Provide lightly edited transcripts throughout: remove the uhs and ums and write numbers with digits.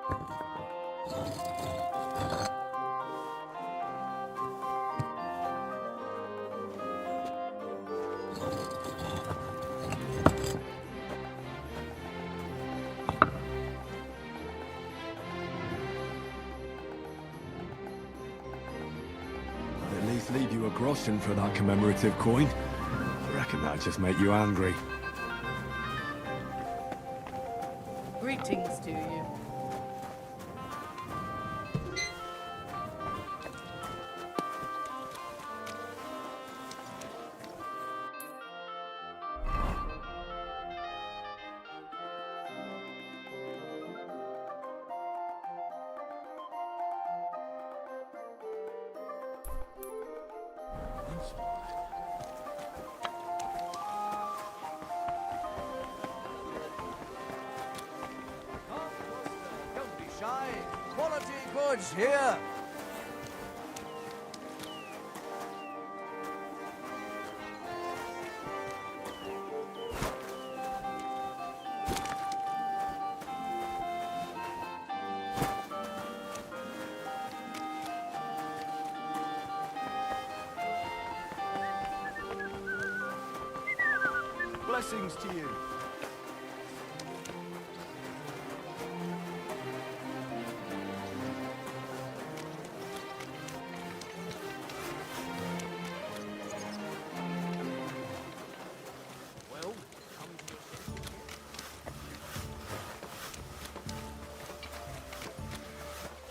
At least leave you a groschen for that commemorative coin. I reckon that'd just make you angry. Greetings to you. Don't be shy. Quality goods here. Blessings to you. Well, come to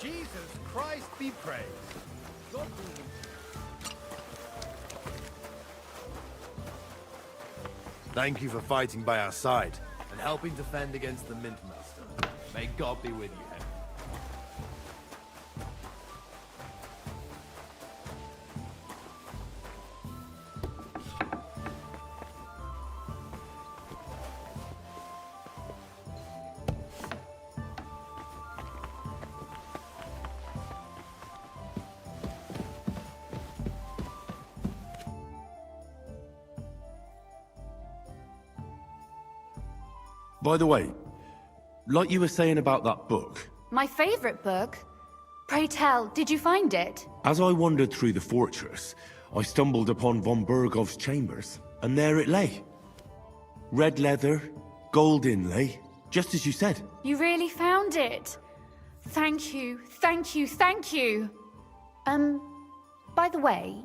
Jesus Christ be praised. God be Thank you for fighting by our side and helping defend against the Mint Master. May God be with you, Henry. By the way, like you were saying about that book, My favorite book? Pray tell, did you find it? as I wandered through the fortress, I stumbled upon von Bergov's chambers, and there it lay. Red leather, gold inlay, just as you said. You really found it. Thank you, thank you, thank you. By the way,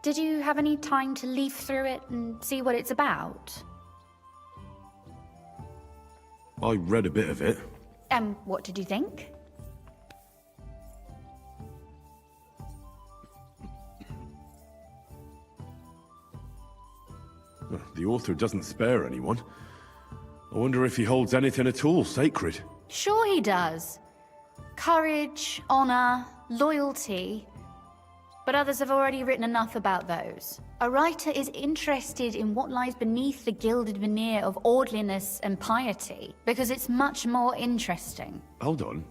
did you have any time to leaf through it and see what it's about? I read a bit of it. What did you think? The author doesn't spare anyone. I wonder if he holds anything at all sacred. Sure he does. Courage, honor, loyalty. But others have already written enough about those. A writer is interested in what lies beneath the gilded veneer of orderliness and piety, because it's much more interesting. Hold on.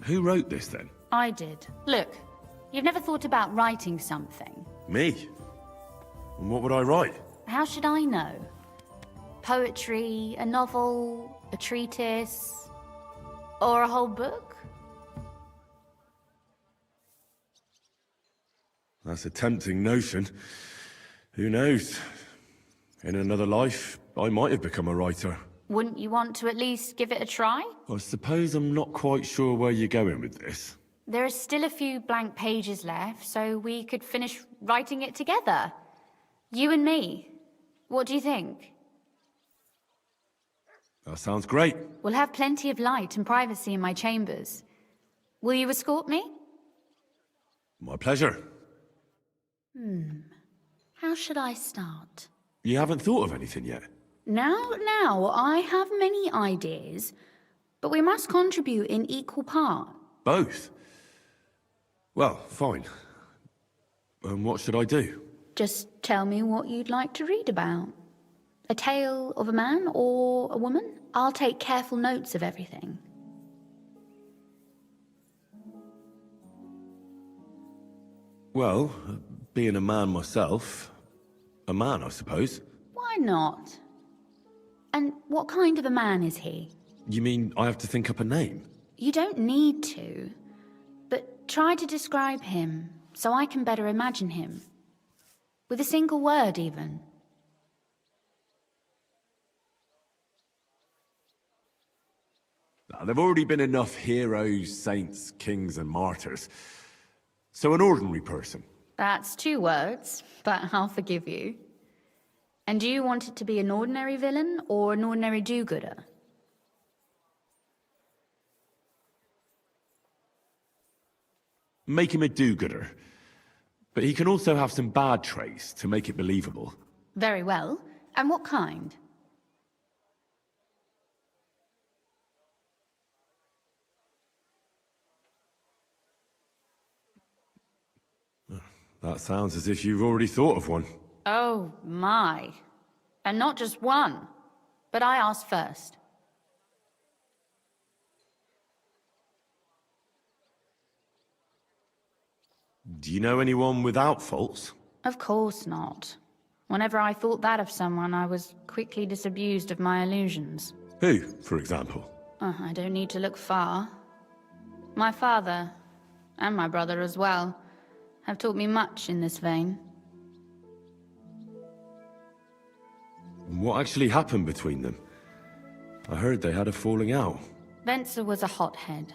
Who wrote this then? I did. Look, you've never thought about writing something. Me? And what would I write? How should I know? Poetry, a novel, a treatise, or a whole book? That's a tempting notion. Who knows? In another life, I might have become a writer. Wouldn't you want to at least give it a try? I suppose I'm not quite sure where you're going with this. There are still a few blank pages left, so we could finish writing it together. You and me. What do you think? That sounds great. We'll have plenty of light and privacy in my chambers. Will you escort me? My pleasure. How should I start? You haven't thought of anything yet? Now, I have many ideas, but we must contribute in equal part. Both? Well, fine. What should I do? Just tell me what you'd like to read about. A tale of a man or a woman? I'll take careful notes of everything. Well, being a man myself, a man, I suppose. Why not? And what kind of a man is he? You mean I have to think up a name? You don't need to, but try to describe him so I can better imagine him. With a single word, even. There've already been enough heroes, saints, kings, and martyrs. So an ordinary person. That's 2 words, but I'll forgive you. And do you want it to be an ordinary villain or an ordinary do-gooder? Make him a do-gooder. But he can also have some bad traits to make it believable. Very well. And what kind? That sounds as if you've already thought of one. Oh, my. And not just one. But I asked first. Do you know anyone without faults? Of course not. Whenever I thought that of someone, I was quickly disabused of my illusions. Who, for example? I don't need to look far. My father, and my brother as well, have taught me much in this vein. What actually happened between them? I heard they had a falling out. Venser was a hothead.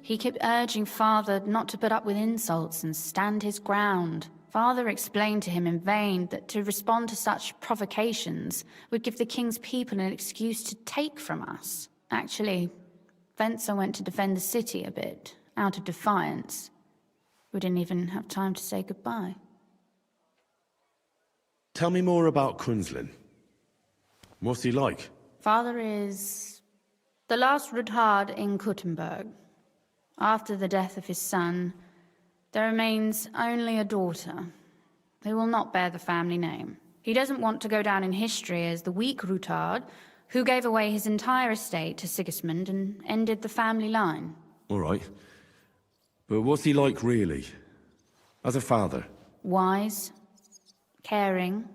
He kept urging Father not to put up with insults and stand his ground. Father explained to him in vain that to respond to such provocations would give the king's people an excuse to take from us. Actually, Venser went to defend the city a bit, out of defiance. We didn't even have time to say goodbye. Tell me more about Kunzlin. What's he like? Father is the last Ruthard in Kuttenberg. After the death of his son, there remains only a daughter, who will not bear the family name. He doesn't want to go down in history as the weak Ruthard, who gave away his entire estate to Sigismund and ended the family line. All right. But what's he like, really? As a father? Wise, caring,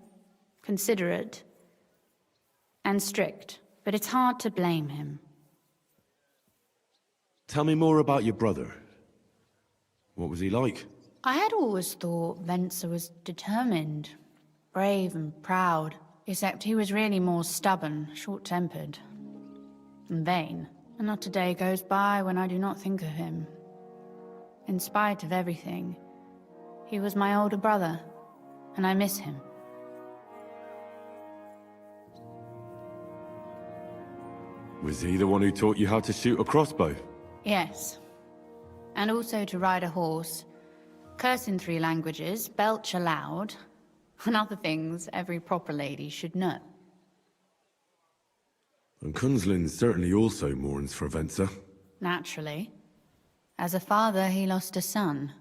considerate, and strict. But it's hard to blame him. Tell me more about your brother. What was he like? I had always thought Venser was determined, brave and proud, except he was really more stubborn, short-tempered, and vain. And not a day goes by when I do not think of him. In spite of everything, he was my older brother, and I miss him. Was he the one who taught you how to shoot a crossbow? Yes. And also to ride a horse, curse in 3 languages, belch aloud, and other things every proper lady should know. And Kunzlin certainly also mourns for Venser. Naturally. As a father, he lost a son.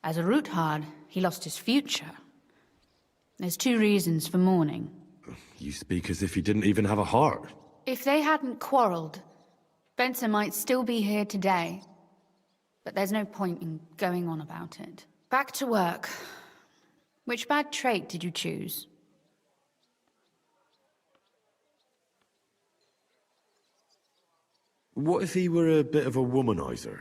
As a Ruthard, he lost his future. There's 2 reasons for mourning. You speak as if he didn't even have a heart. If they hadn't quarreled, Venser might still be here today. But there's no point in going on about it. Back to work. Which bad trait did you choose? What if he were a bit of a womanizer?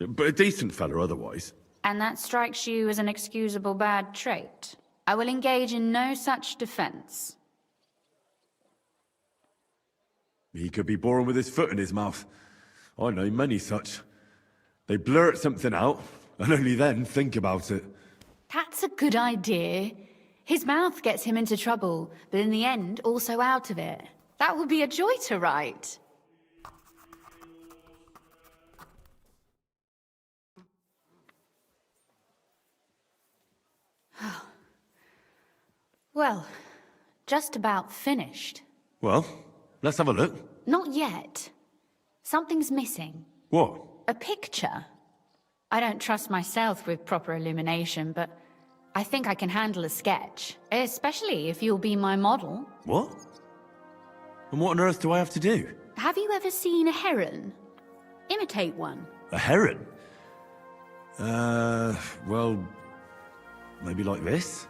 But a decent fella otherwise. And that strikes you as an excusable bad trait? I will engage in no such defense. He could be born with his foot in his mouth. I know many such. They blurt something out, and only then think about it. That's a good idea. His mouth gets him into trouble, but in the end, also out of it. That would be a joy to write. Well, just about finished. Well, let's have a look. Not yet. Something's missing. What? A picture. I don't trust myself with proper illumination, but I think I can handle a sketch. Especially if you'll be my model. What? And what on earth do I have to do? Have you ever seen a heron? Imitate one. A heron? Well, maybe like this?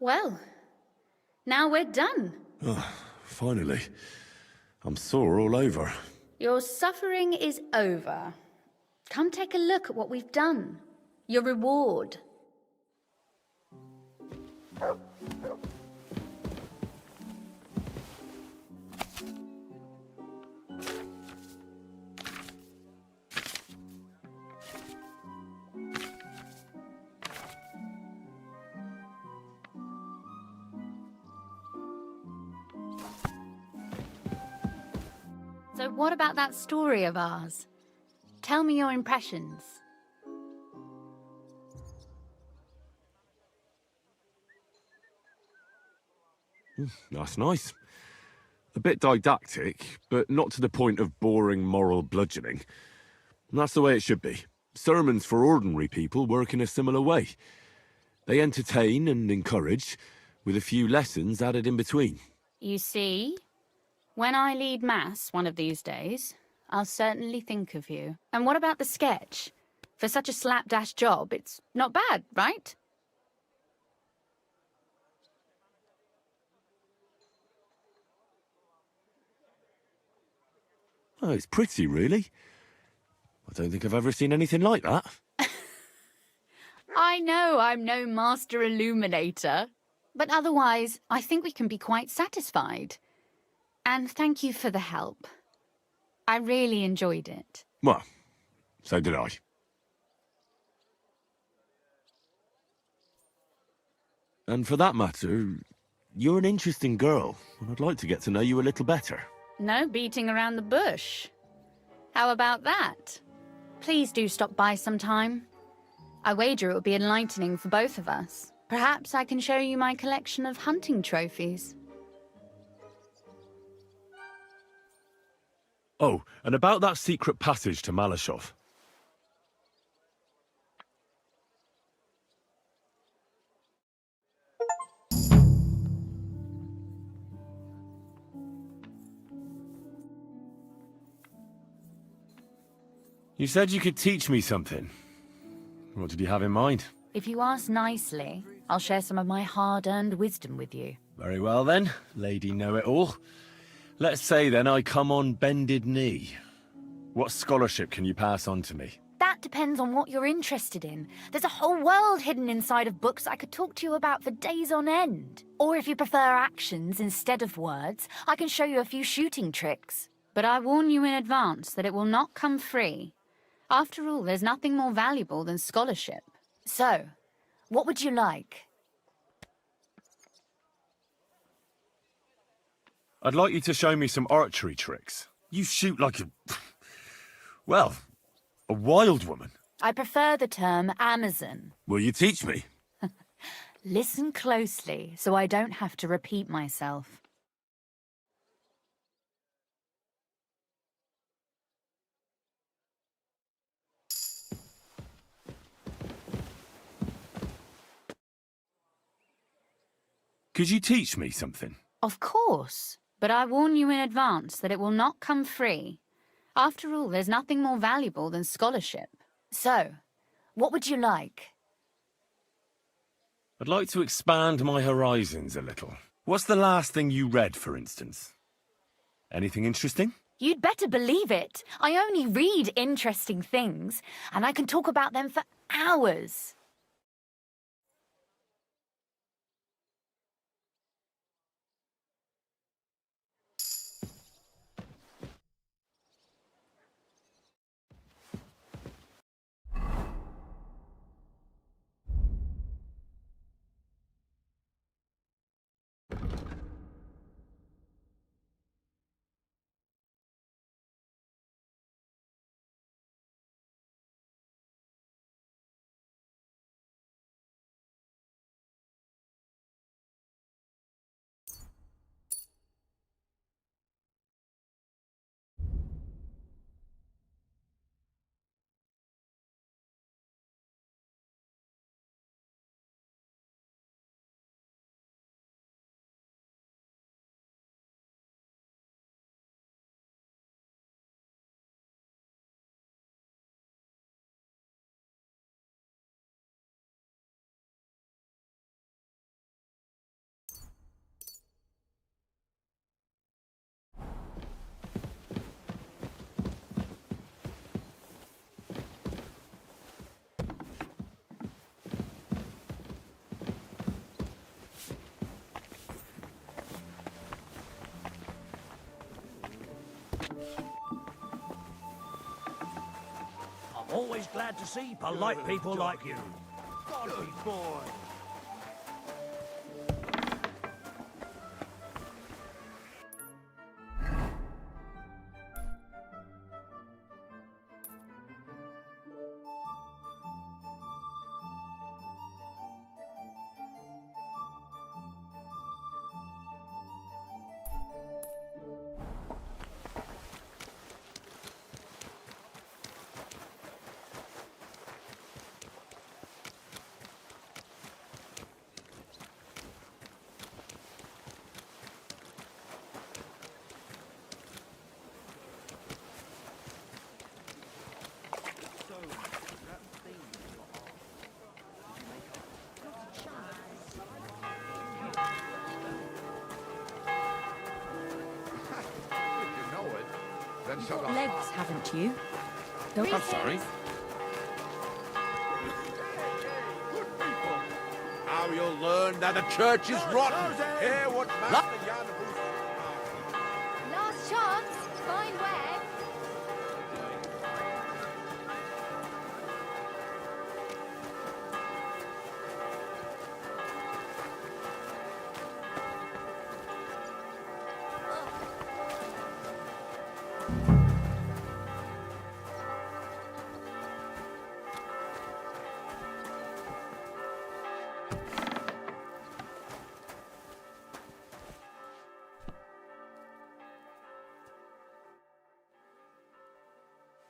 Well, now we're done. Finally. I'm sore all over. Your suffering is over. Come take a look at what we've done. Your reward. So what about that story of ours? Tell me your impressions. That's nice. A bit didactic, but not to the point of boring moral bludgeoning. That's the way it should be. Sermons for ordinary people work in a similar way. They entertain and encourage, with a few lessons added in between. You see, when I lead Mass one of these days, I'll certainly think of you. And what about the sketch? For such a slapdash job, it's not bad, right? Oh, it's pretty, really. I don't think I've ever seen anything like that. I know I'm no master illuminator, but otherwise, I think we can be quite satisfied. And thank you for the help. I really enjoyed it. Well, so did I. And for that matter, you're an interesting girl, and I'd like to get to know you a little better. No beating around the bush. How about that? Please do stop by sometime. I wager it will be enlightening for both of us. Perhaps I can show you my collection of hunting trophies. Oh, and about that secret passage to Malashov. You said you could teach me something. What did you have in mind? If you ask nicely, I'll share some of my hard-earned wisdom with you. Very well then, Lady Know-It-All. Let's say then I come on bended knee. What scholarship can you pass on to me? That depends on what you're interested in. There's a whole world hidden inside of books I could talk to you about for days on end. Or if you prefer actions instead of words, I can show you a few shooting tricks. But I warn you in advance that it will not come free. After all, there's nothing more valuable than scholarship. So, what would you like? I'd like you to show me some archery tricks. You shoot like a... well, a wild woman. I prefer the term Amazon. Will you teach me? Listen closely, so I don't have to repeat myself. Could you teach me something? Of course, but I warn you in advance that it will not come free. After all, there's nothing more valuable than scholarship. So, what would you like? I'd like to expand my horizons a little. What's the last thing you read, for instance? Anything interesting? You'd better believe it. I only read interesting things, and I can talk about them for hours. Always glad to see polite people like you. Good boy. Legs, haven't you? Don't I'm sorry. Now you'll learn that the church is rotten. Hear what Master Jan Last chance. Find where.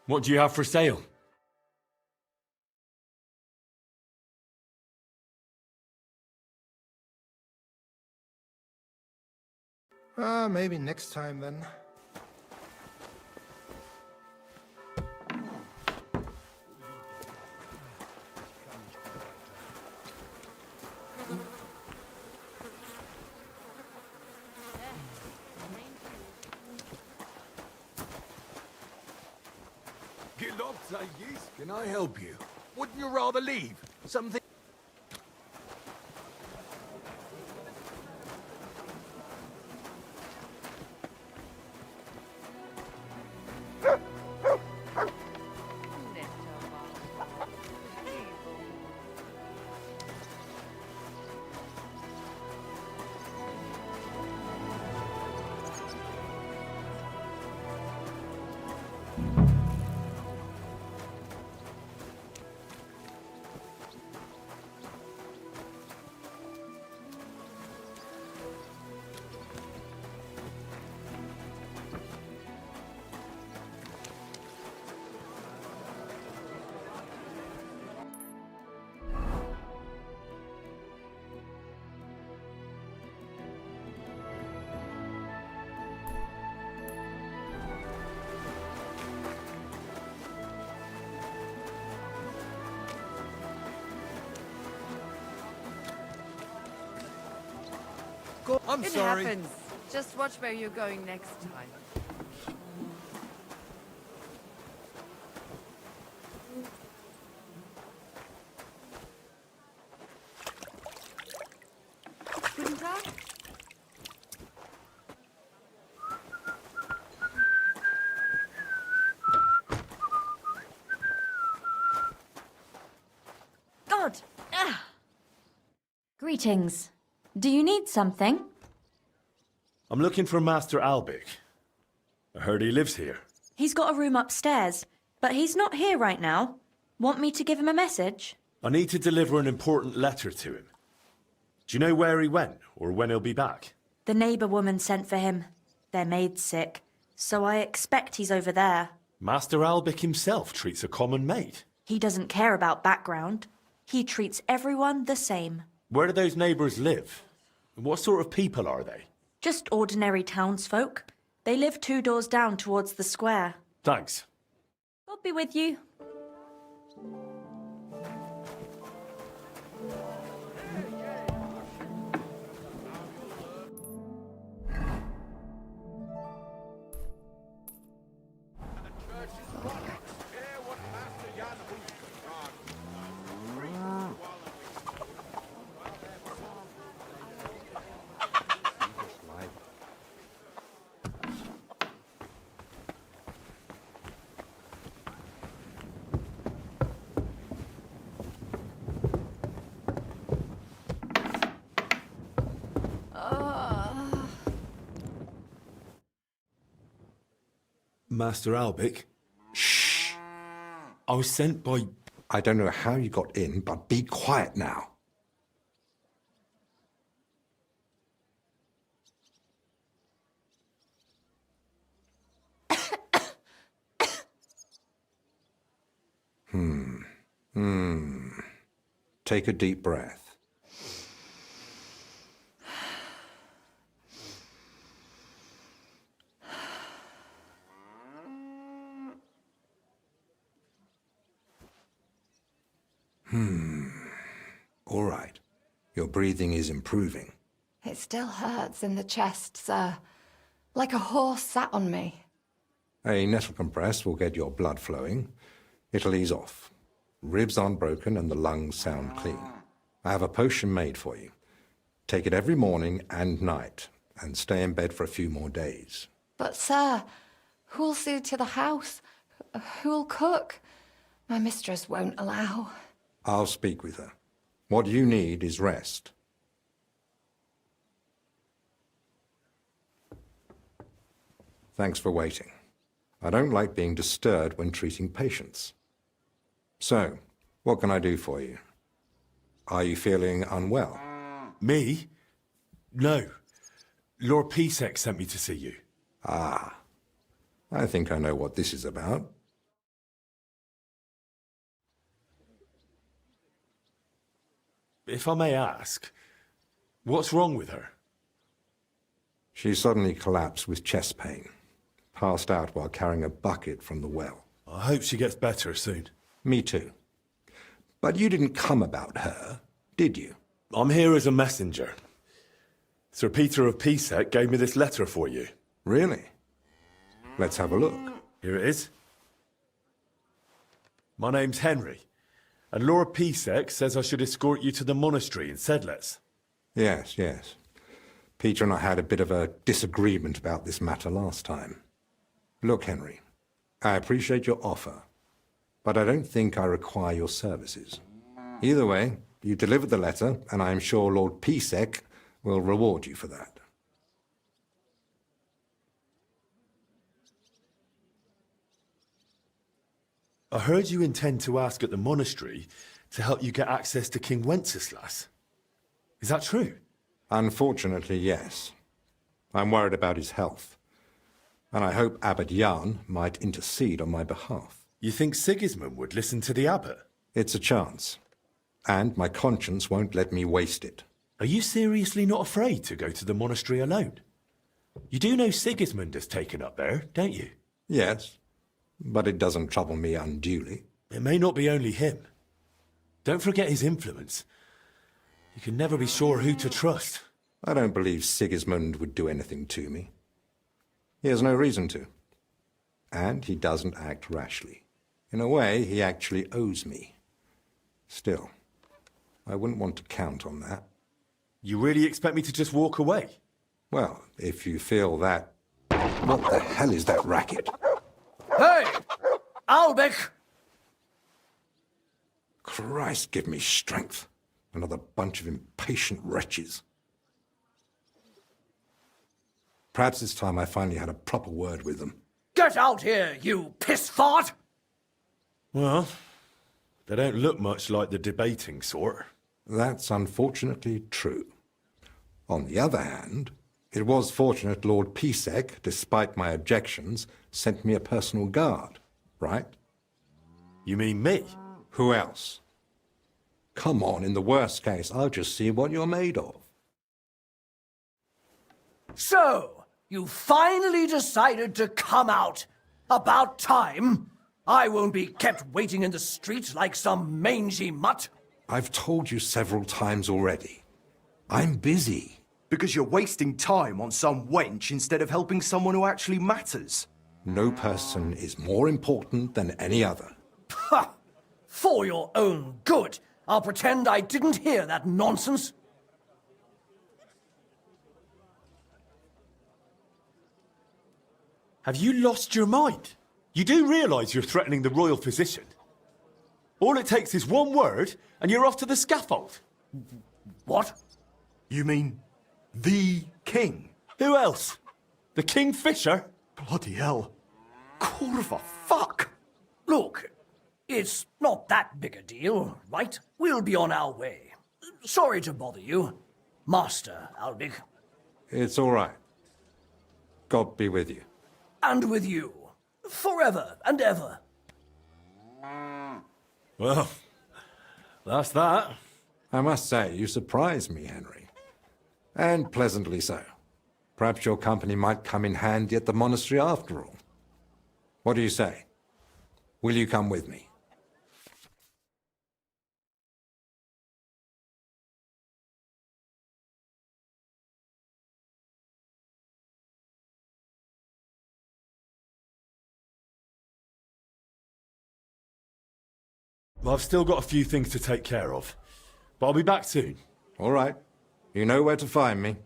What do you have for sale? Maybe next time then. Can I help you? Wouldn't you rather leave? Something... I'm It sorry. happens. Just watch where you're going next time. Guten Tag. God! Ah. Greetings. Do you need something? I'm looking for Master Albic. I heard he lives here. He's got a room upstairs, but he's not here right now. Want me to give him a message? I need to deliver an important letter to him. Do you know where he went, or when he'll be back? The neighbour woman sent for him. Their maid's sick, so I expect he's over there. Master Albic himself treats a common maid. He doesn't care about background. He treats everyone the same. Where do those neighbours live? What sort of people are they? Just ordinary townsfolk. They live 2 doors down towards the square. Thanks. God be with you. Master Albic. Shh. I was sent by... I don't know how you got in, but be quiet now. Take a deep breath. All right. Your breathing is improving. It still hurts in the chest, sir. Like a horse sat on me. A nettle compress will get your blood flowing. It'll ease off. Ribs aren't broken and the lungs sound clean. I have a potion made for you. Take it every morning and night, and stay in bed for a few more days. But, sir, who'll see to the house? Who'll cook? My mistress won't allow. I'll speak with her. What you need is rest. Thanks for waiting. I don't like being disturbed when treating patients. So, what can I do for you? Are you feeling unwell? Me? No. Lord Pisek sent me to see you. Ah. I think I know what this is about. If I may ask, what's wrong with her? She suddenly collapsed with chest pain. Passed out while carrying a bucket from the well. I hope she gets better soon. Me too. But you didn't come about her, did you? I'm here as a messenger. Sir Peter of Pisek gave me this letter for you. Really? Let's have a look. Here it is. My name's Henry, and Lord Pisek says I should escort you to the monastery in Sedlitz. Yes, yes. Peter and I had a bit of a disagreement about this matter last time. Look, Henry, I appreciate your offer, but I don't think I require your services. Either way, you delivered the letter, and I am sure Lord Pisek will reward you for that. I heard you intend to ask at the monastery to help you get access to King Wenceslas. Is that true? Unfortunately, yes. I'm worried about his health, and I hope Abbot Jan might intercede on my behalf. You think Sigismund would listen to the abbot? It's a chance, and my conscience won't let me waste it. Are you seriously not afraid to go to the monastery alone? You do know Sigismund has taken up there, don't you? Yes, but it doesn't trouble me unduly. It may not be only him. Don't forget his influence. You can never be sure who to trust. I don't believe Sigismund would do anything to me. He has no reason to. And he doesn't act rashly. In a way, he actually owes me. Still, I wouldn't want to count on that. You really expect me to just walk away? Well, if you feel that... What the hell is that racket? Hey! Albic! Christ, give me strength. Another bunch of impatient wretches. Perhaps it's time I finally had a proper word with them. Get out here, you piss fart! Well, they don't look much like the debating sort. That's unfortunately true. On the other hand, it was fortunate Lord Pisek, despite my objections, sent me a personal guard, right? You mean me? Who else? Come on, in the worst case, I'll just see what you're made of. So, you finally decided to come out. About time. I won't be kept waiting in the street like some mangy mutt. I've told you several times already. I'm busy. Because you're wasting time on some wench instead of helping someone who actually matters. No person is more important than any other. Ha! For your own good, I'll pretend I didn't hear that nonsense. Have you lost your mind? You do realise you're threatening the royal physician? All it takes is one word, and you're off to the scaffold. What? You mean the king? Who else? The Kingfisher? Bloody hell. Kurva, fuck! Look, it's not that big a deal, right? We'll be on our way. Sorry to bother you, Master Alvik. It's all right. God be with you. And with you. Forever and ever. Well, that's that. I must say, you surprise me, Henry. And pleasantly so. Perhaps your company might come in handy at the monastery after all. What do you say? Will you come with me? Well, I've still got a few things to take care of. But I'll be back soon. All right. You know where to find me.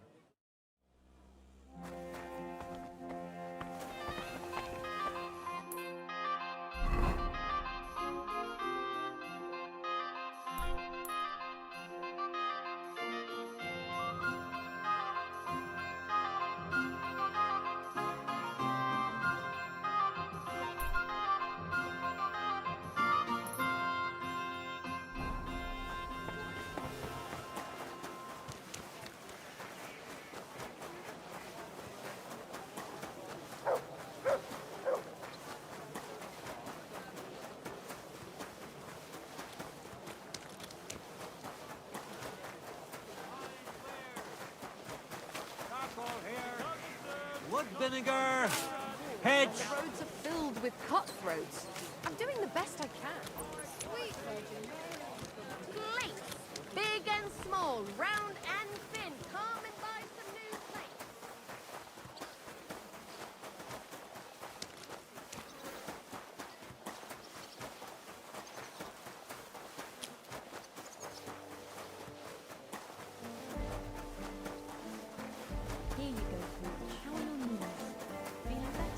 Wood vinegar! Hedge! The roads are filled with cutthroats. I'm doing the best I can. Sweet virgin. Plates, big and small, round and thin. Come and buy some new plates. Here you go, Pooch. How are your knees? Feeling better?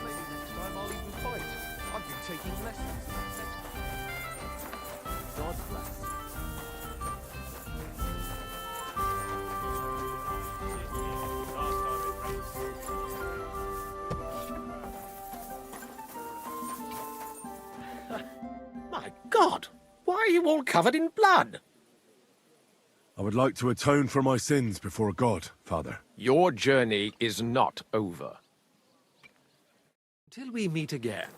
Maybe next time I'll even fight. I've been taking lessons. God bless. My God! Why are you all covered in blood? I would like to atone for my sins before God, Father. Your journey is not over. Till we meet again.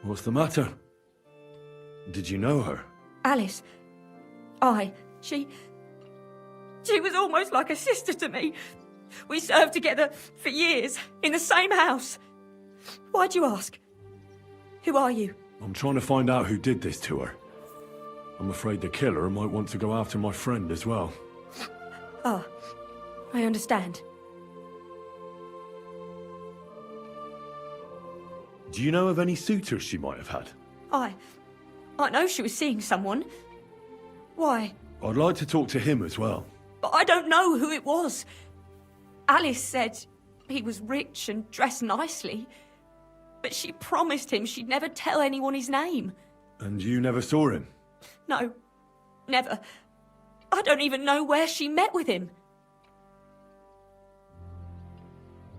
What's the matter? Did you know her? Alice. She was almost like a sister to me. We served together for years, in the same house. Why'd you ask? Who are you? I'm trying to find out who did this to her. I'm afraid the killer might want to go after my friend as well. Ah, I understand. Do you know of any suitors she might have had? I know she was seeing someone. Why? I'd like to talk to him as well. But I don't know who it was. Alice said he was rich and dressed nicely, but she promised him she'd never tell anyone his name. And you never saw him? No, never. I don't even know where she met with him.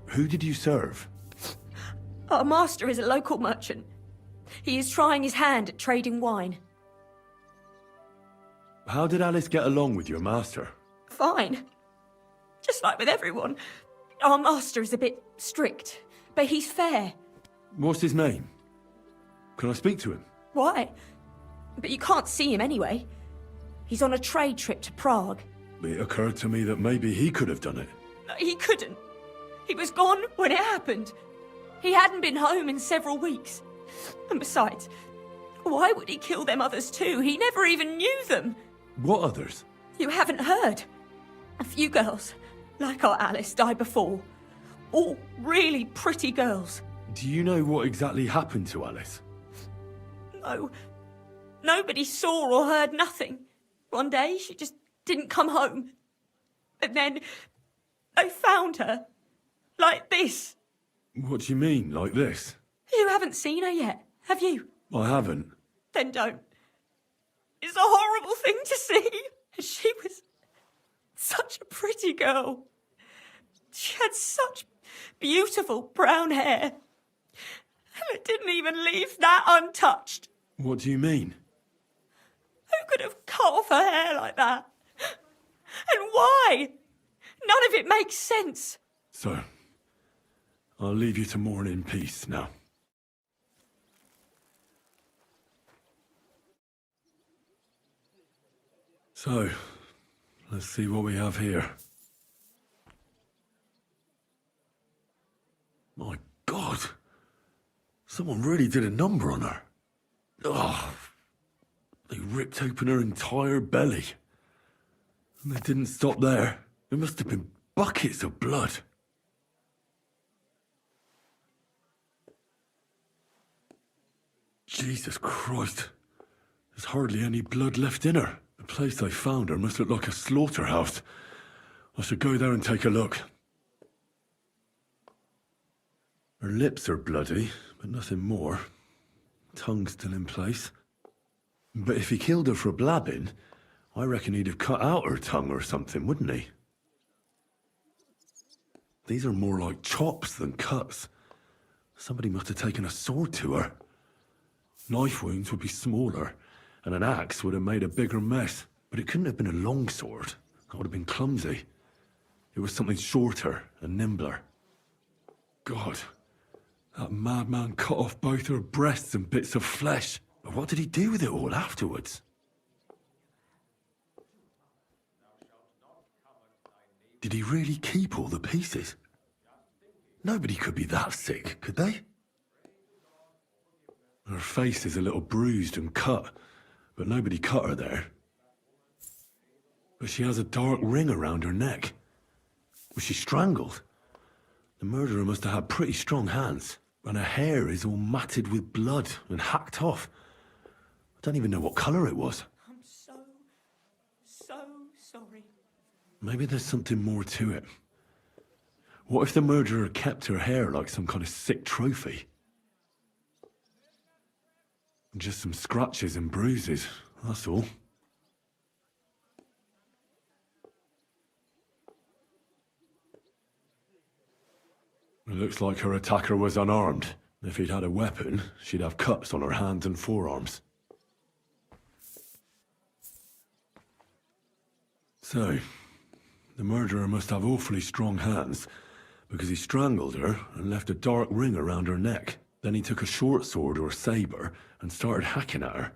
Who did you serve? Our master is a local merchant. He is trying his hand at trading wine. How did Alice get along with your master? Fine. Just like with everyone. Our master is a bit strict, but he's fair. What's his name? Can I speak to him? Why? But you can't see him anyway. He's on a trade trip to Prague. It occurred to me that maybe he could have done it. He couldn't. He was gone when it happened. He hadn't been home in several weeks. And besides, why would he kill them others too? He never even knew them. What others? You haven't heard. A few girls. like our Alice died before. All really pretty girls. Do you know what exactly happened to Alice? No, nobody saw or heard nothing. One day she just didn't come home. And then they found her. Like this. What do you mean, like this? You haven't seen her yet, have you? I haven't. Then don't. It's a horrible thing to see. She was such a pretty girl. She had such beautiful brown hair. And it didn't even leave that untouched. What do you mean? Who could have cut off her hair like that? And why? None of it makes sense. So, I'll leave you to mourn in peace now. So, let's see what we have here. My God! Someone really did a number on her. Oh, they ripped open her entire belly. And they didn't stop there. There must have been buckets of blood. Jesus Christ. There's hardly any blood left in her. The place they found her must look like a slaughterhouse. I should go there and take a look. Her lips are bloody, but nothing more. Tongue's still in place. But if he killed her for blabbing, I reckon he'd have cut out her tongue or something, wouldn't he? These are more like chops than cuts. Somebody must have taken a sword to her. Knife wounds would be smaller, and an axe would have made a bigger mess. But it couldn't have been a long sword. That would have been clumsy. It was something shorter and nimbler. God, that madman cut off both her breasts and bits of flesh. But what did he do with it all afterwards? Did he really keep all the pieces? Nobody could be that sick, could they? Her face is a little bruised and cut, but nobody cut her there. But she has a dark ring around her neck. Was she strangled? The murderer must have had pretty strong hands, and her hair is all matted with blood and hacked off. I don't even know what colour it was. I'm so sorry. Maybe there's something more to it. What if the murderer kept her hair like some kind of sick trophy? Just some scratches and bruises, that's all. It looks like her attacker was unarmed. If he'd had a weapon, she'd have cuts on her hands and forearms. So, the murderer must have awfully strong hands, because he strangled her and left a dark ring around her neck. Then he took a short sword or saber and started hacking at her.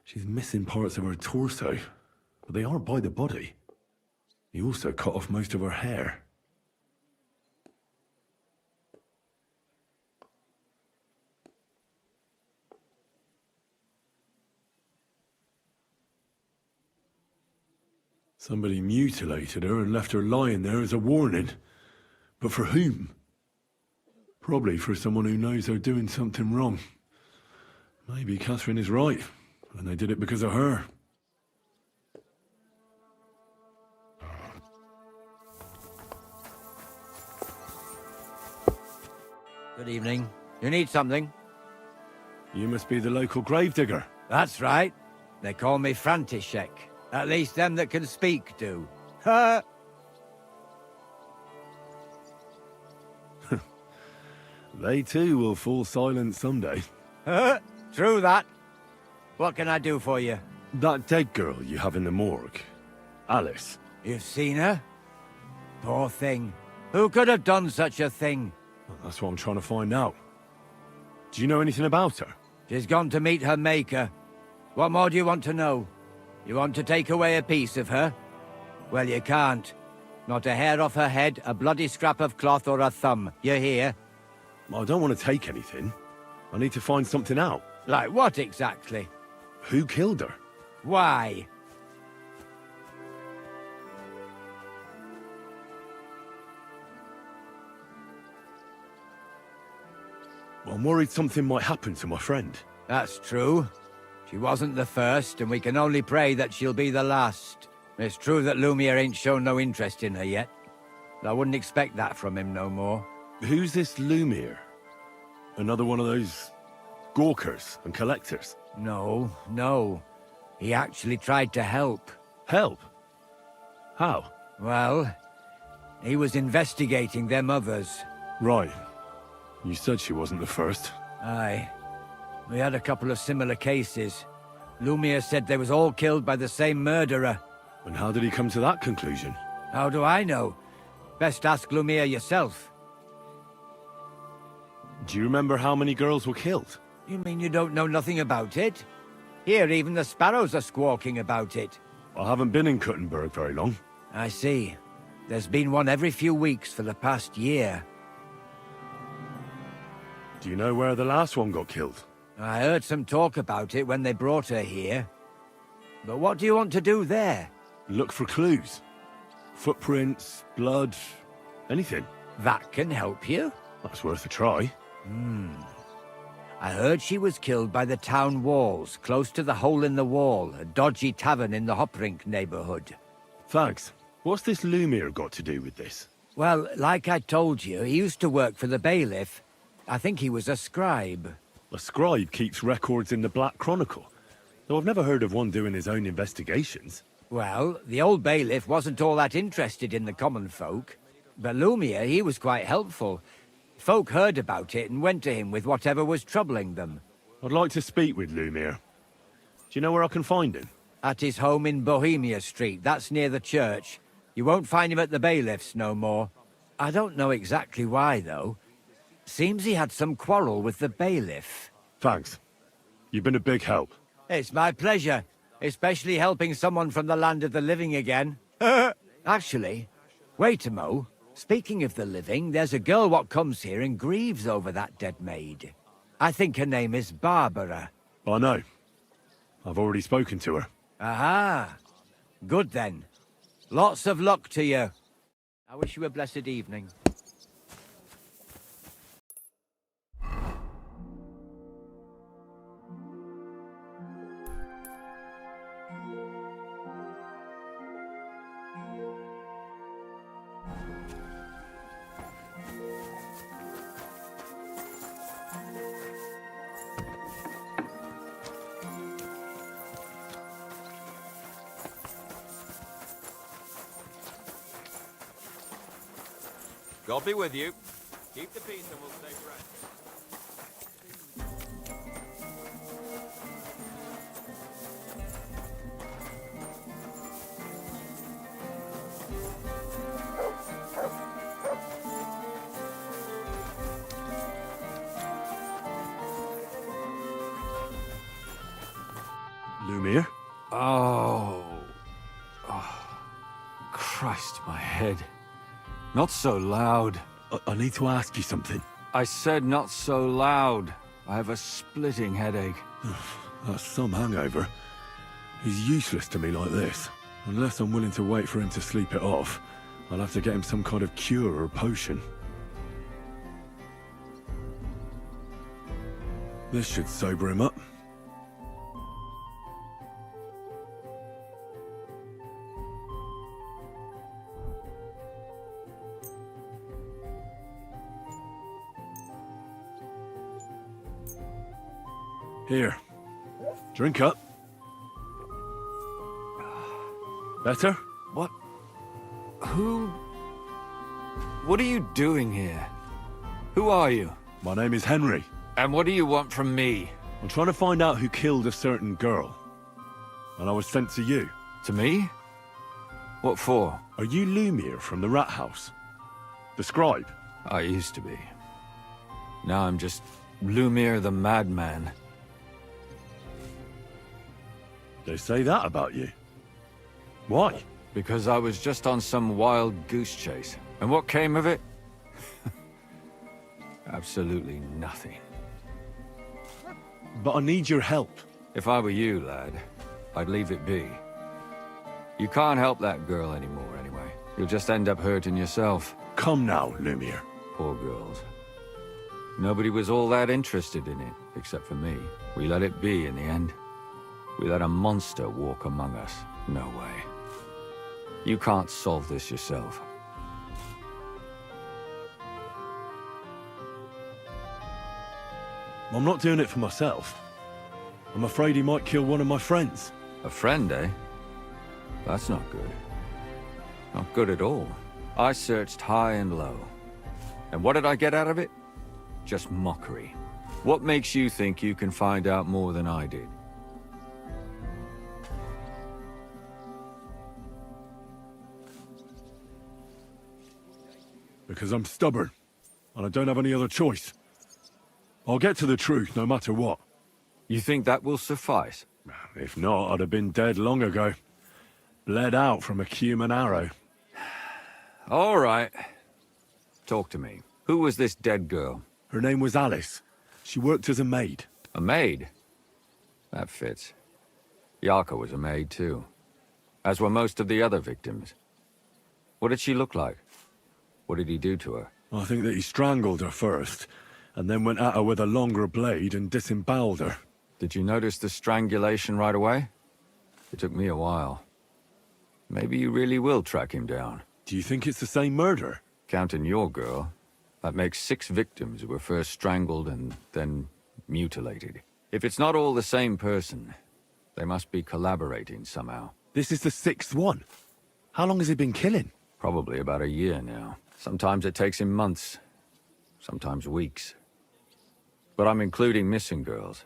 She's missing parts of her torso, but they aren't by the body. He also cut off most of her hair. Somebody mutilated her and left her lying there as a warning. But for whom? Probably for someone who knows they're doing something wrong. Maybe Catherine is right, and they did it because of her. Good evening. You need something? You must be the local gravedigger. That's right. They call me František. At least them that can speak do. Ha! They too will fall silent someday. True that. What can I do for you? That dead girl you have in the morgue. Alice. You've seen her? Poor thing. Who could have done such a thing? Well, that's what I'm trying to find out. Do you know anything about her? She's gone to meet her maker. What more do you want to know? You want to take away a piece of her? Well, you can't. Not a hair off her head, a bloody scrap of cloth, or a thumb. You hear? I don't want to take anything. I need to find something out. Like what exactly? Who killed her? Why? I'm worried something might happen to my friend. That's true. She wasn't the first, and we can only pray that she'll be the last. It's true that Lumiere ain't shown no interest in her yet. I wouldn't expect that from him no more. Who's this Lumiere? Another one of those gawkers and collectors? No. He actually tried to help. Help? How? Well, he was investigating them others. Right. You said she wasn't the first. Aye. We had a couple of similar cases. Lumiere said they was all killed by the same murderer. And how did he come to that conclusion? How do I know? Best ask Lumiere yourself. Do you remember how many girls were killed? You mean you don't know nothing about it? Here, even the sparrows are squawking about it. I haven't been in Kuttenberg very long. I see. There's been one every few weeks for the past year. Do you know where the last one got killed? I heard some talk about it when they brought her here. But what do you want to do there? Look for clues. Footprints, blood, anything. That can help you? That's worth a try. I heard she was killed by the town walls, close to the Hole in the Wall, a dodgy tavern in the Hoprink neighborhood. Thanks. What's this Lumiere got to do with this? Well, like I told you, he used to work for the bailiff. I think he was a scribe. A scribe keeps records in the Black Chronicle, though I've never heard of one doing his own investigations. Well, the old bailiff wasn't all that interested in the common folk. But Lumiere, he was quite helpful. Folk heard about it and went to him with whatever was troubling them. I'd like to speak with Lumiere. Do you know where I can find him? At his home in Bohemia Street, that's near the church. You won't find him at the bailiff's no more. I don't know exactly why, though. Seems he had some quarrel with the bailiff. Thanks. You've been a big help. It's my pleasure, especially helping someone from the land of the living again. Actually, wait a mo. Speaking of the living, there's a girl what comes here and grieves over that dead maid. I think her name is Barbara. I know. I've already spoken to her. Aha. Good then. Lots of luck to you. I wish you a blessed evening. God be with you. Keep the peace and we'll stay friends. Lumiere? Oh, Christ, my head. Not so loud. I need to ask you something. I said not so loud. I have a splitting headache. That's some hangover. He's useless to me like this. Unless I'm willing to wait for him to sleep it off, I'll have to get him some kind of cure or potion. This should sober him up. Here. Drink up. Better? What? Who? What are you doing here? Who are you? My name is Henry. And what do you want from me? I'm trying to find out who killed a certain girl. And I was sent to you. To me? What for? Are you Lumiere from the Rat House? The scribe? I used to be. Now I'm just Lumiere the Madman. They say that about you. Why? Because I was just on some wild goose chase. And what came of it? Absolutely nothing. But I need your help. If I were you, lad, I'd leave it be. You can't help that girl anymore, anyway. You'll just end up hurting yourself. Come now, Lumiere. Poor girls. Nobody was all that interested in it, except for me. We let it be in the end. We let a monster walk among us. No way. You can't solve this yourself. I'm not doing it for myself. I'm afraid he might kill one of my friends. A friend, eh? That's not good. Not good at all. I searched high and low. And what did I get out of it? Just mockery. What makes you think you can find out more than I did? Because I'm stubborn, and I don't have any other choice. I'll get to the truth, no matter what. You think that will suffice? If not, I'd have been dead long ago. Bled out from a human arrow. All right. Talk to me. Who was this dead girl? Her name was Alice. She worked as a maid. A maid? That fits. Yarka was a maid, too. As were most of the other victims. What did she look like? What did he do to her? I think that he strangled her first, and then went at her with a longer blade and disemboweled her. Did you notice the strangulation right away? It took me a while. Maybe you really will track him down. Do you think it's the same murder? Counting your girl, that makes 6 victims who were first strangled and then mutilated. If it's not all the same person, they must be collaborating somehow. This is the 6th one. How long has he been killing? Probably about a year now. Sometimes it takes him months, sometimes weeks. But I'm including missing girls.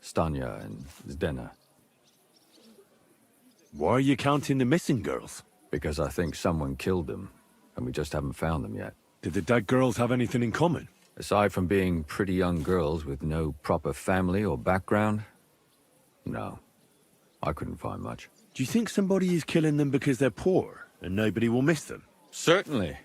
Stanya and Zdena. Why are you counting the missing girls? Because I think someone killed them, and we just haven't found them yet. Did the dead girls have anything in common? Aside from being pretty young girls with no proper family or background, no. I couldn't find much. Do you think somebody is killing them because they're poor, and nobody will miss them? Certainly.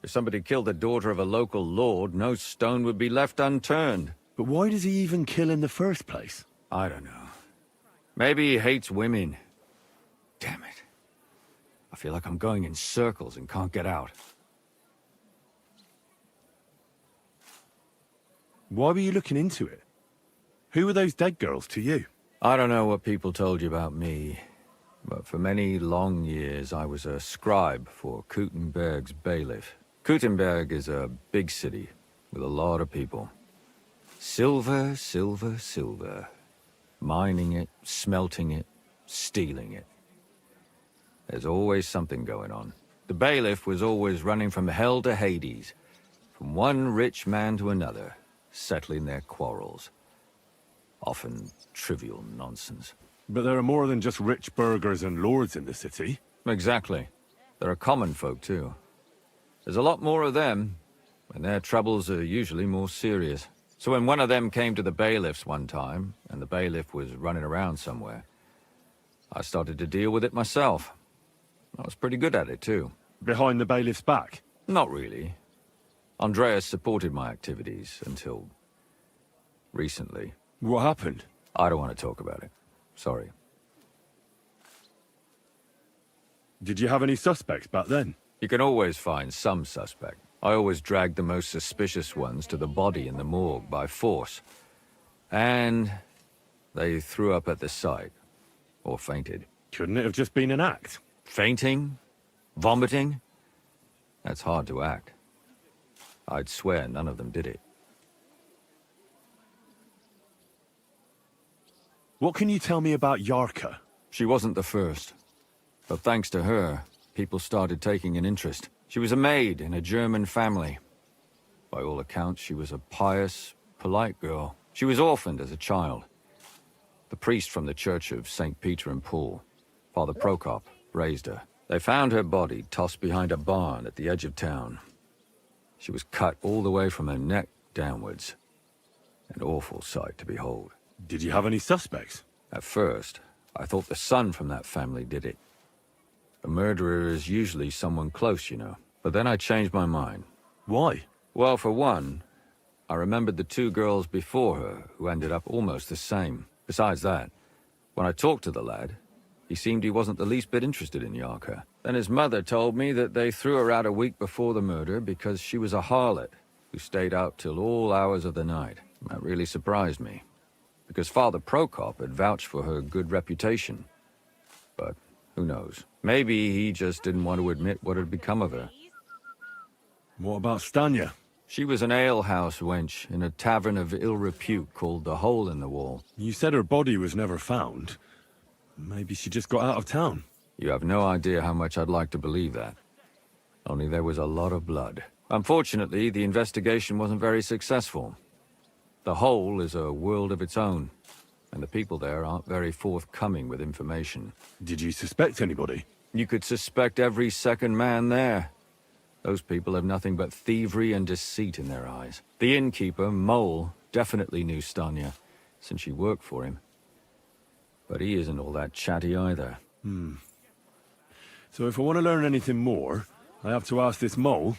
If somebody killed the daughter of a local lord, no stone would be left unturned. But why does he even kill in the first place? I don't know. Maybe he hates women. Damn it. I feel like I'm going in circles and can't get out. Why were you looking into it? Who were those dead girls to you? I don't know what people told you about me, but for many long years I was a scribe for Kuttenberg's bailiff. Kuttenberg is a big city with a lot of people. Silver, silver, silver. Mining it, smelting it, stealing it. There's always something going on. The bailiff was always running from hell to Hades, from one rich man to another, settling their quarrels. Often trivial nonsense. But there are more than just rich burghers and lords in the city. Exactly. There are common folk, too. There's a lot more of them, and their troubles are usually more serious. So when one of them came to the bailiff's one time, and the bailiff was running around somewhere, I started to deal with it myself. I was pretty good at it, too. Behind the bailiff's back? Not really. Andreas supported my activities until recently. What happened? I don't want to talk about it. Sorry. Did you have any suspects back then? You can always find some suspect. I always dragged the most suspicious ones to the body in the morgue by force. And they threw up at the sight. Or fainted. Couldn't it have just been an act? Fainting? Vomiting? That's hard to act. I'd swear none of them did it. What can you tell me about Yarka? She wasn't the first. But thanks to her, people started taking an interest. She was a maid in a German family. By all accounts, she was a pious, polite girl. She was orphaned as a child. The priest from the Church of St. Peter and Paul, Father Prokop, raised her. They found her body tossed behind a barn at the edge of town. She was cut all the way from her neck downwards. An awful sight to behold. Did you have any suspects? At first, I thought the son from that family did it. A murderer is usually someone close, you know. But then I changed my mind. Why? Well, for one, I remembered the 2 girls before her who ended up almost the same. Besides that, when I talked to the lad, he seemed he wasn't the least bit interested in Yarka. Then his mother told me that they threw her out a week before the murder because she was a harlot, who stayed out till all hours of the night. That really surprised me, because Father Prokop had vouched for her good reputation. But who knows? Maybe he just didn't want to admit what had become of her. What about Stanya? She was an alehouse wench in a tavern of ill repute called the Hole in the Wall. You said her body was never found. Maybe she just got out of town. You have no idea how much I'd like to believe that. Only there was a lot of blood. Unfortunately, the investigation wasn't very successful. The Hole is a world of its own, and the people there aren't very forthcoming with information. Did you suspect anybody? You could suspect every second man there. Those people have nothing but thievery and deceit in their eyes. The innkeeper, Mole, definitely knew Stanya, since she worked for him. But he isn't all that chatty either. So if I want to learn anything more, I have to ask this Mole?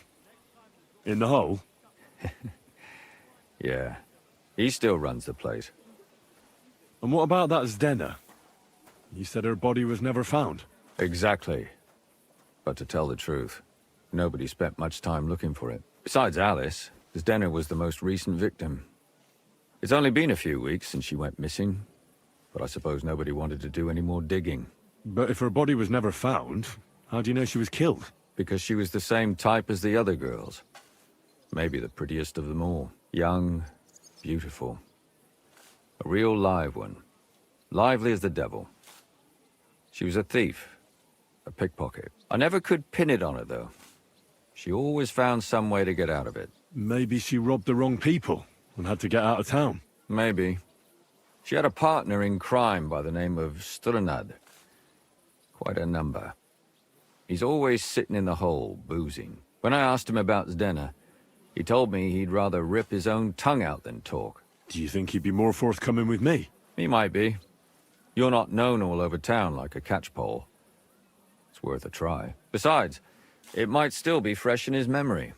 In the hole? Yeah. He still runs the place. And what about that Zdena? You said her body was never found. Exactly. But to tell the truth, nobody spent much time looking for it. Besides Alice, Zdena was the most recent victim. It's only been a few weeks since she went missing, but I suppose nobody wanted to do any more digging. But if her body was never found, how do you know she was killed? Because she was the same type as the other girls. Maybe the prettiest of them all. Young, beautiful. A real live one. Lively as the devil. She was a thief. A pickpocket. I never could pin it on her, though. She always found some way to get out of it. Maybe she robbed the wrong people and had to get out of town. Maybe. She had a partner in crime by the name of Strunad. Quite a number. He's always sitting in the hole, boozing. When I asked him about Zdena, he told me he'd rather rip his own tongue out than talk. Do you think he'd be more forthcoming with me? He might be. You're not known all over town like a catchpole. It's worth a try. Besides, it might still be fresh in his memory.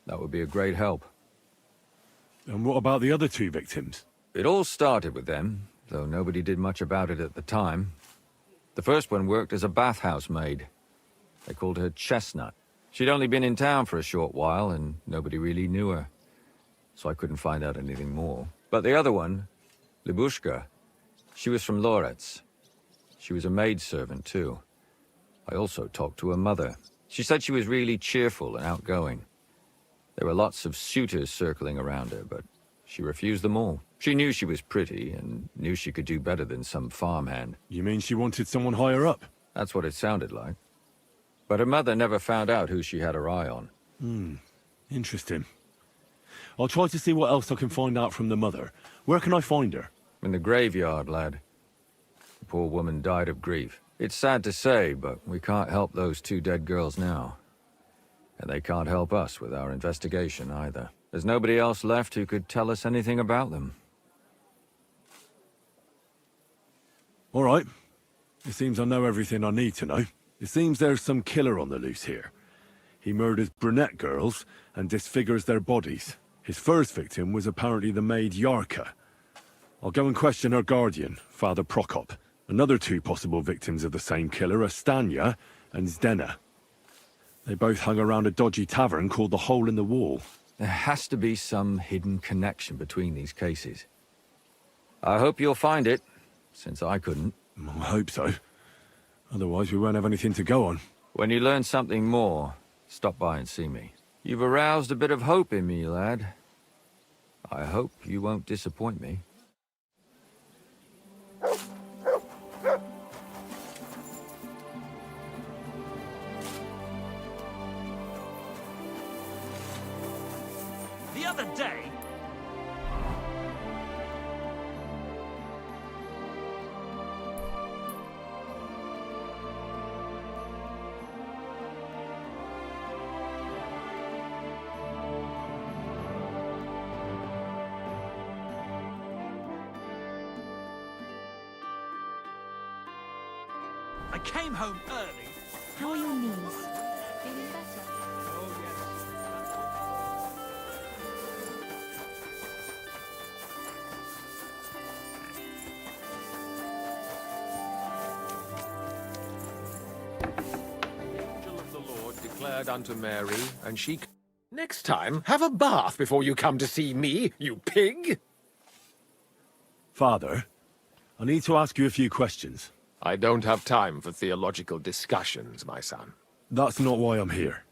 That would be a great help. And what about the other two victims? It all started with them, though nobody did much about it at the time. The first one worked as a bathhouse maid. They called her Chestnut. She'd only been in town for a short while, and nobody really knew her. So I couldn't find out anything more. But the other one, Libushka, she was from Loretz. She was a maidservant, too. I also talked to her mother. She said she was really cheerful and outgoing. There were lots of suitors circling around her, but she refused them all. She knew she was pretty, and knew she could do better than some farmhand. You mean she wanted someone higher up? That's what it sounded like. But her mother never found out who she had her eye on. Interesting. I'll try to see what else I can find out from the mother. Where can I find her? In the graveyard, lad. The poor woman died of grief. It's sad to say, but we can't help those two dead girls now. And they can't help us with our investigation either. There's nobody else left who could tell us anything about them. All right. It seems I know everything I need to know. It seems there's some killer on the loose here. He murders brunette girls and disfigures their bodies. His first victim was apparently the maid Yarka. I'll go and question her guardian, Father Prokop. Another two possible victims of the same killer are Stanya and Zdena. They both hung around a dodgy tavern called the Hole in the Wall. There has to be some hidden connection between these cases. I hope you'll find it, since I couldn't. I hope so. Otherwise we won't have anything to go on. When you learn something more, stop by and see me. You've aroused a bit of hope in me, lad. I hope you won't disappoint me. The other day... I came home early. How are your knees? Feeling better? Oh, The angel of the Lord declared unto Mary, and she Next time, have a bath before you come to see me, you pig! Father, I need to ask you a few questions. I don't have time for theological discussions, my son. That's not why I'm here.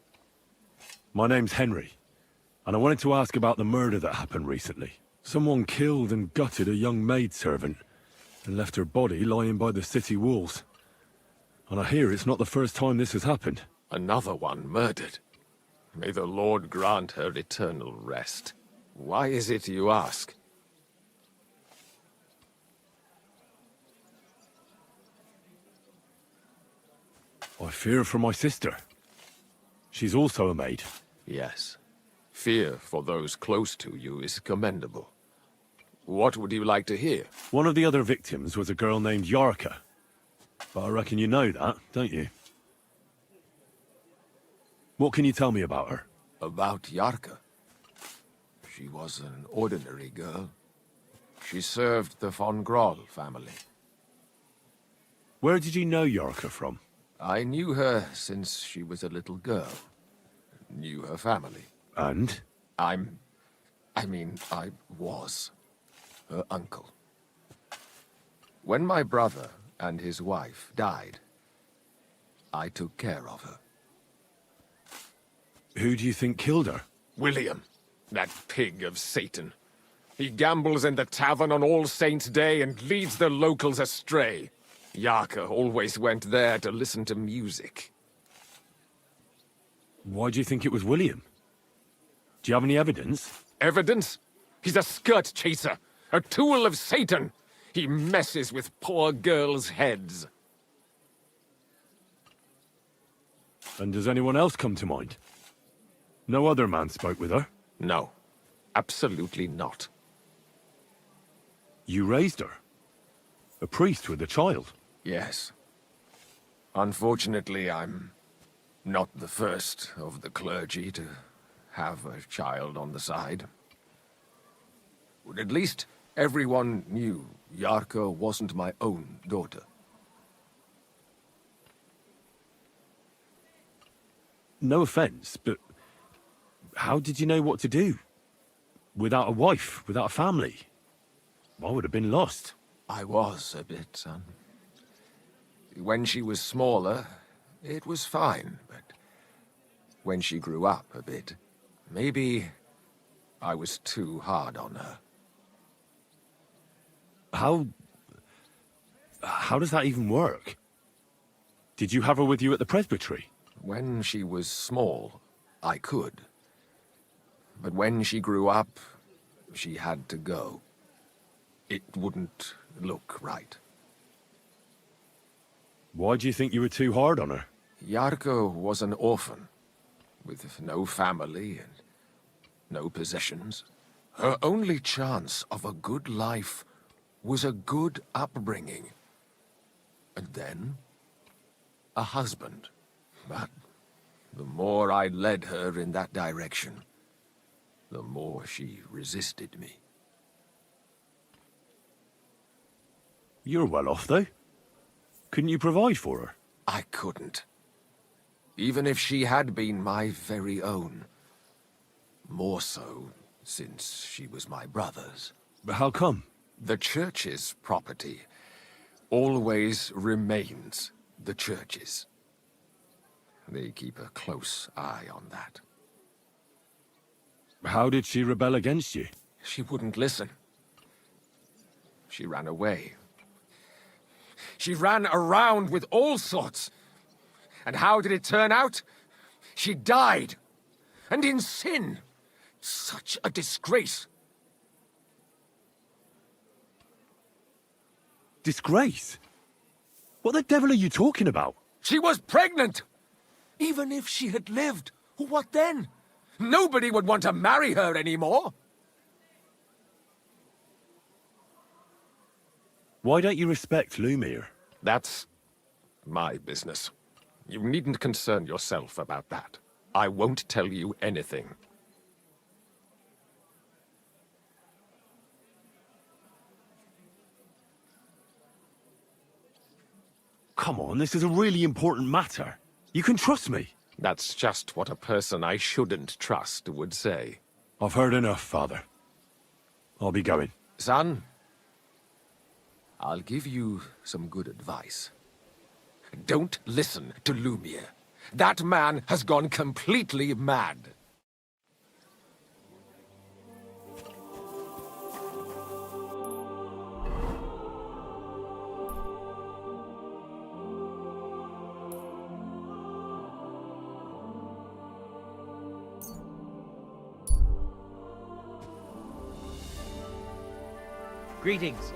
My name's Henry, and I wanted to ask about the murder that happened recently. Someone killed and gutted a young maidservant and left her body lying by the city walls. And I hear it's not the first time this has happened. Another one murdered. May the Lord grant her eternal rest. Why is it you ask? I fear for my sister. She's also a maid. Yes. Fear for those close to you is commendable. What would you like to hear? One of the other victims was a girl named Yarka. But I reckon you know that, don't you? What can you tell me about her? About Yarka? She was an ordinary girl. She served the von Groll family. Where did you know Yarka from? I knew her since she was a little girl. Knew her family. And? I was her uncle. When my brother and his wife died, I took care of her. Who do you think killed her? William, that pig of Satan. He gambles in the tavern on All Saints' Day and leads the locals astray. Yarka always went there to listen to music. Why do you think it was William? Do you have any evidence? Evidence? He's a skirt chaser, a tool of Satan. He messes with poor girls' heads. And does anyone else come to mind? No other man spoke with her? No, absolutely not. You raised her? A priest with a child? Yes. Unfortunately, I'm not the first of the clergy to have a child on the side. But at least everyone knew Yarka wasn't my own daughter. No offense, but how did you know what to do? Without a wife, without a family? I would have been lost. I was a bit, son. When she was smaller, it was fine, but when she grew up a bit, maybe I was too hard on her. How does that even work? Did you have her with you at the presbytery? When she was small, I could. But when she grew up, she had to go. It wouldn't look right. Why do you think you were too hard on her? Yarka was an orphan, with no family and no possessions. Her only chance of a good life was a good upbringing. And then, a husband. But the more I led her in that direction, the more she resisted me. You're well off, though. Couldn't you provide for her? I couldn't. Even if she had been my very own. More so, since she was my brother's. But how come? The church's property always remains the church's. They keep a close eye on that. How did she rebel against you? She wouldn't listen. She ran away. She ran around with all sorts. And how did it turn out? She died. And in sin. Such a disgrace. Disgrace? What the devil are you talking about? She was pregnant! Even if she had lived, what then? Nobody would want to marry her anymore. Why don't you respect Lumiere? That's my business. You needn't concern yourself about that. I won't tell you anything. Come on, this is a really important matter. You can trust me. That's just what a person I shouldn't trust would say. I've heard enough, Father. I'll be going. Son, I'll give you some good advice. Don't listen to Lumia. That man has gone completely mad. Greetings.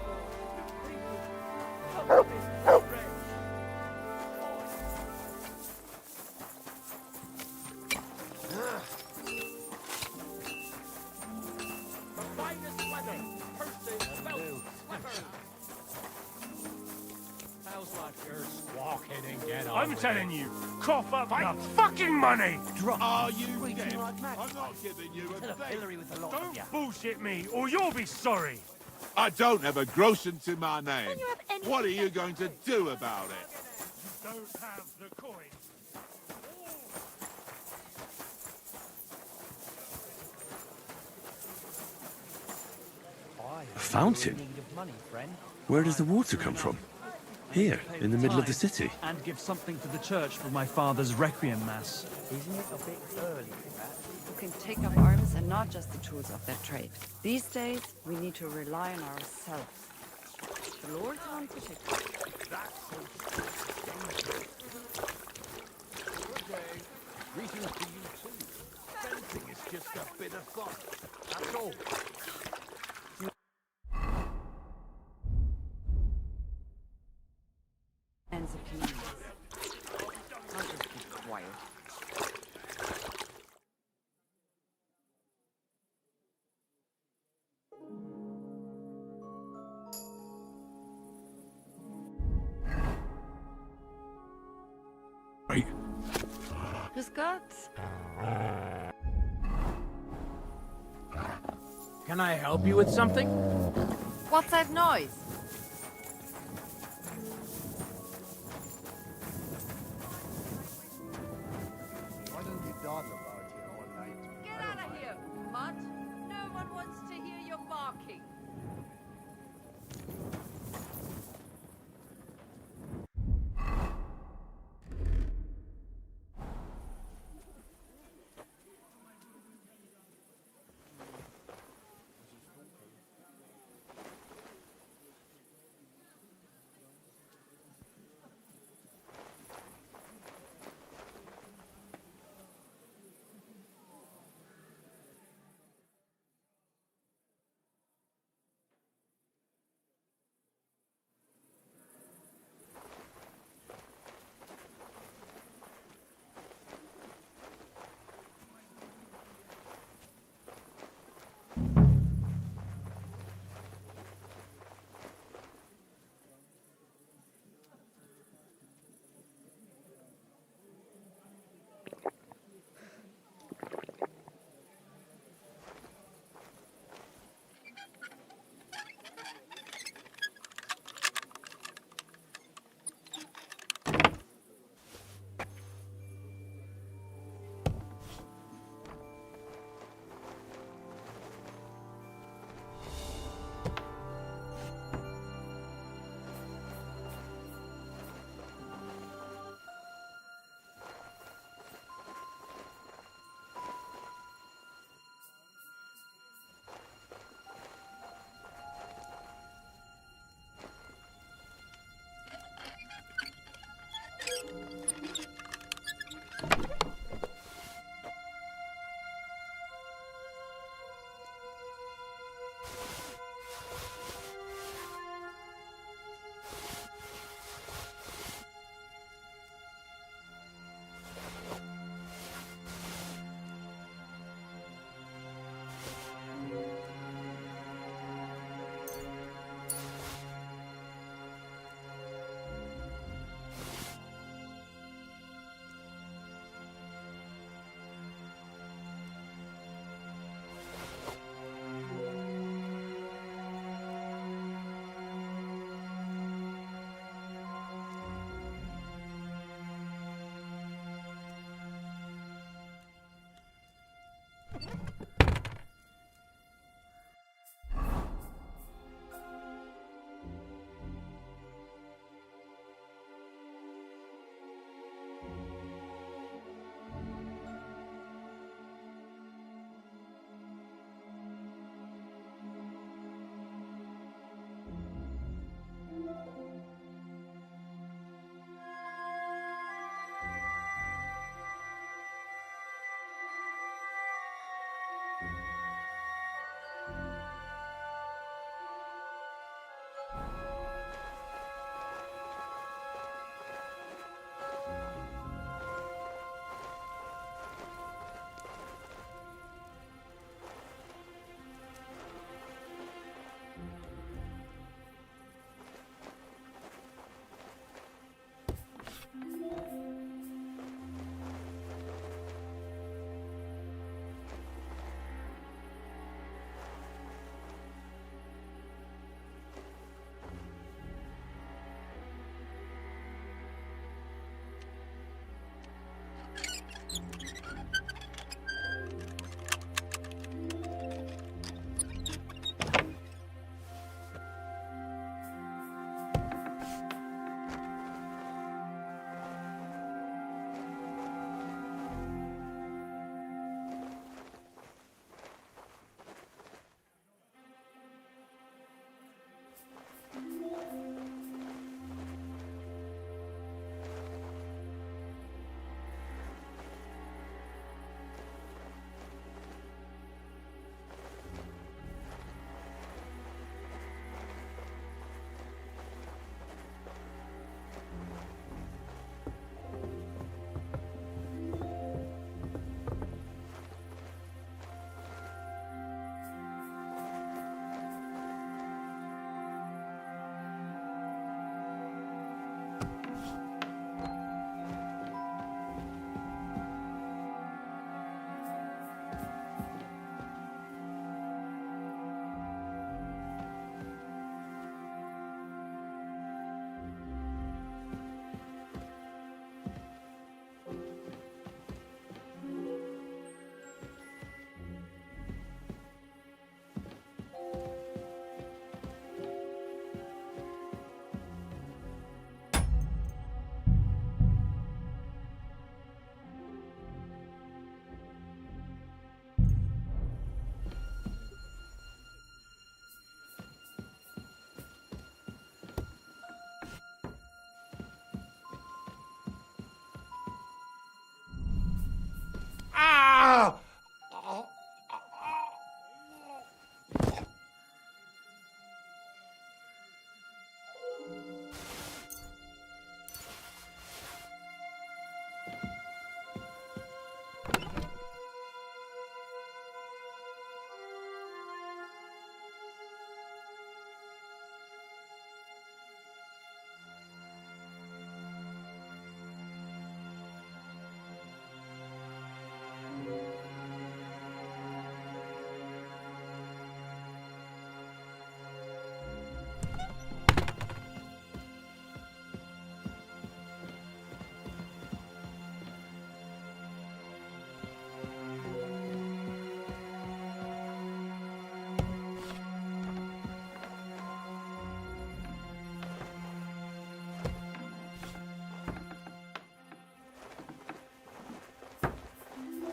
I'm telling you, cough up the fucking money! Are you deaf? I'm not giving you a thing. Don't bullshit me, or you'll be sorry! I don't have a groschen to my name. What are you going to do about it? You don't have the coin. A fountain? Where does the water come from? Here, in the middle of the city. And give something to the church for my father's requiem mass. Isn't it a bit early for that? People can take up arms and not just the tools of their trade. These days, we need to rely on ourselves. The Lord's one particular. Good day. Greetings to you too. Fencing is just a bit of fun. That's all. Hands of communities. I'll just be quiet. Right. Grüß Gott. Can I help you with something? What's that noise? Why don't you dawdle about here all night? Get out of here, mutt! No one wants to hear your barking.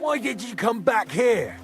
Why did you come back here?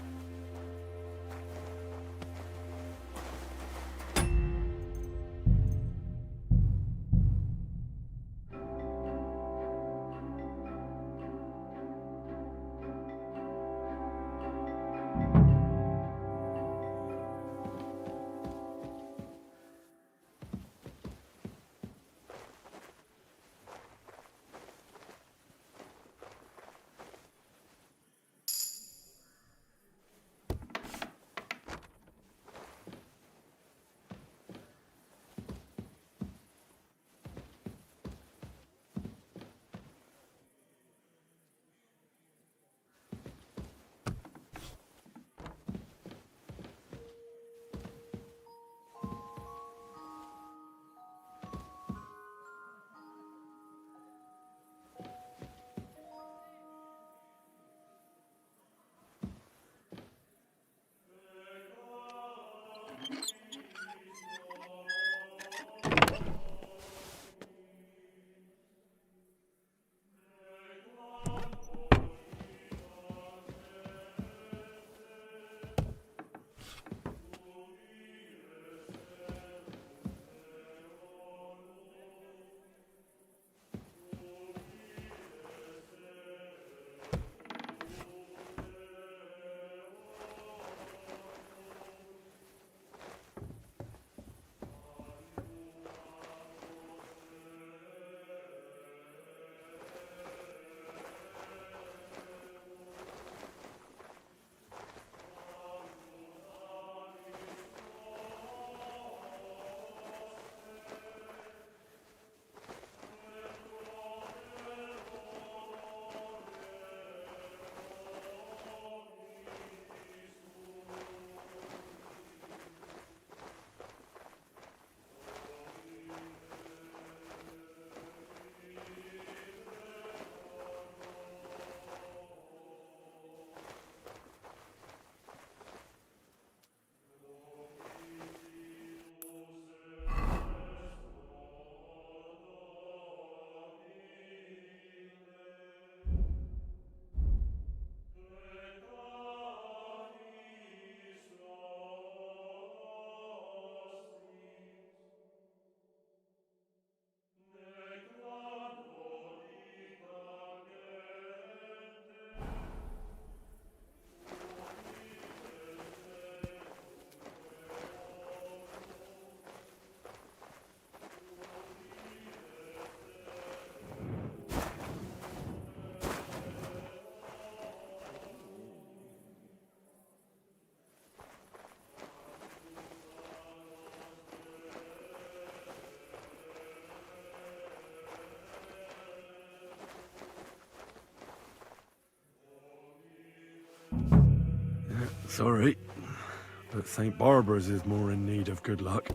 Sorry, but St. Barbara's is more in need of good luck.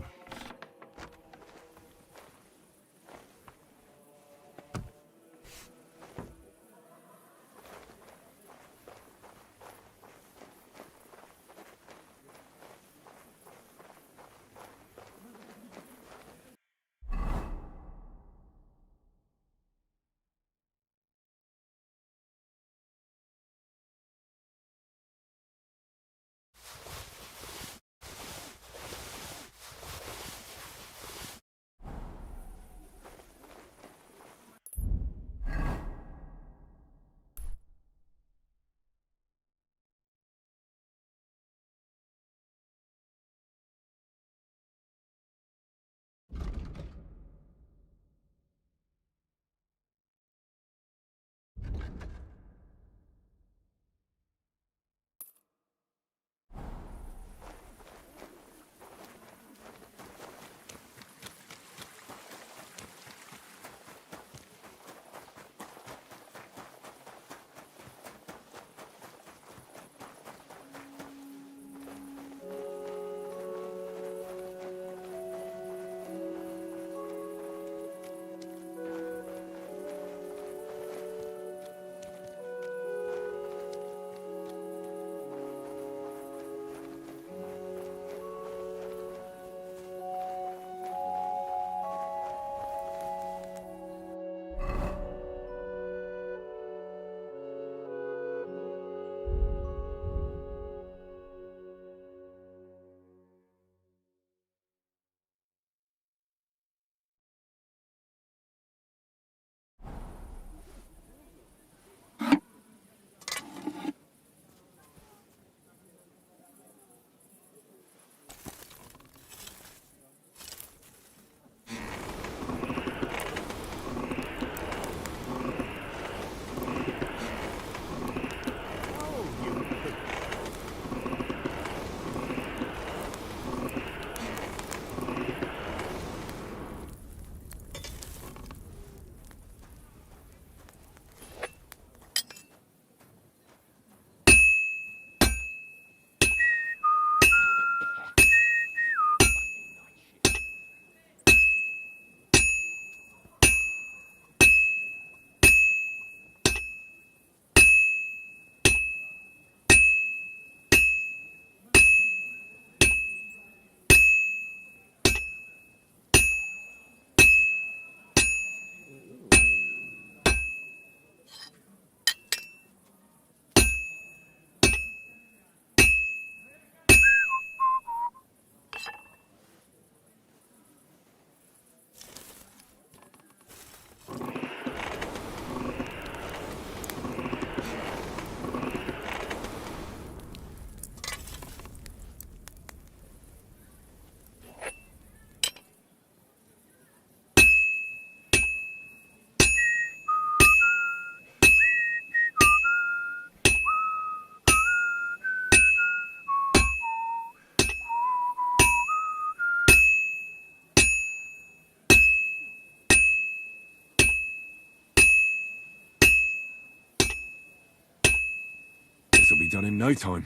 This'll be done in no time.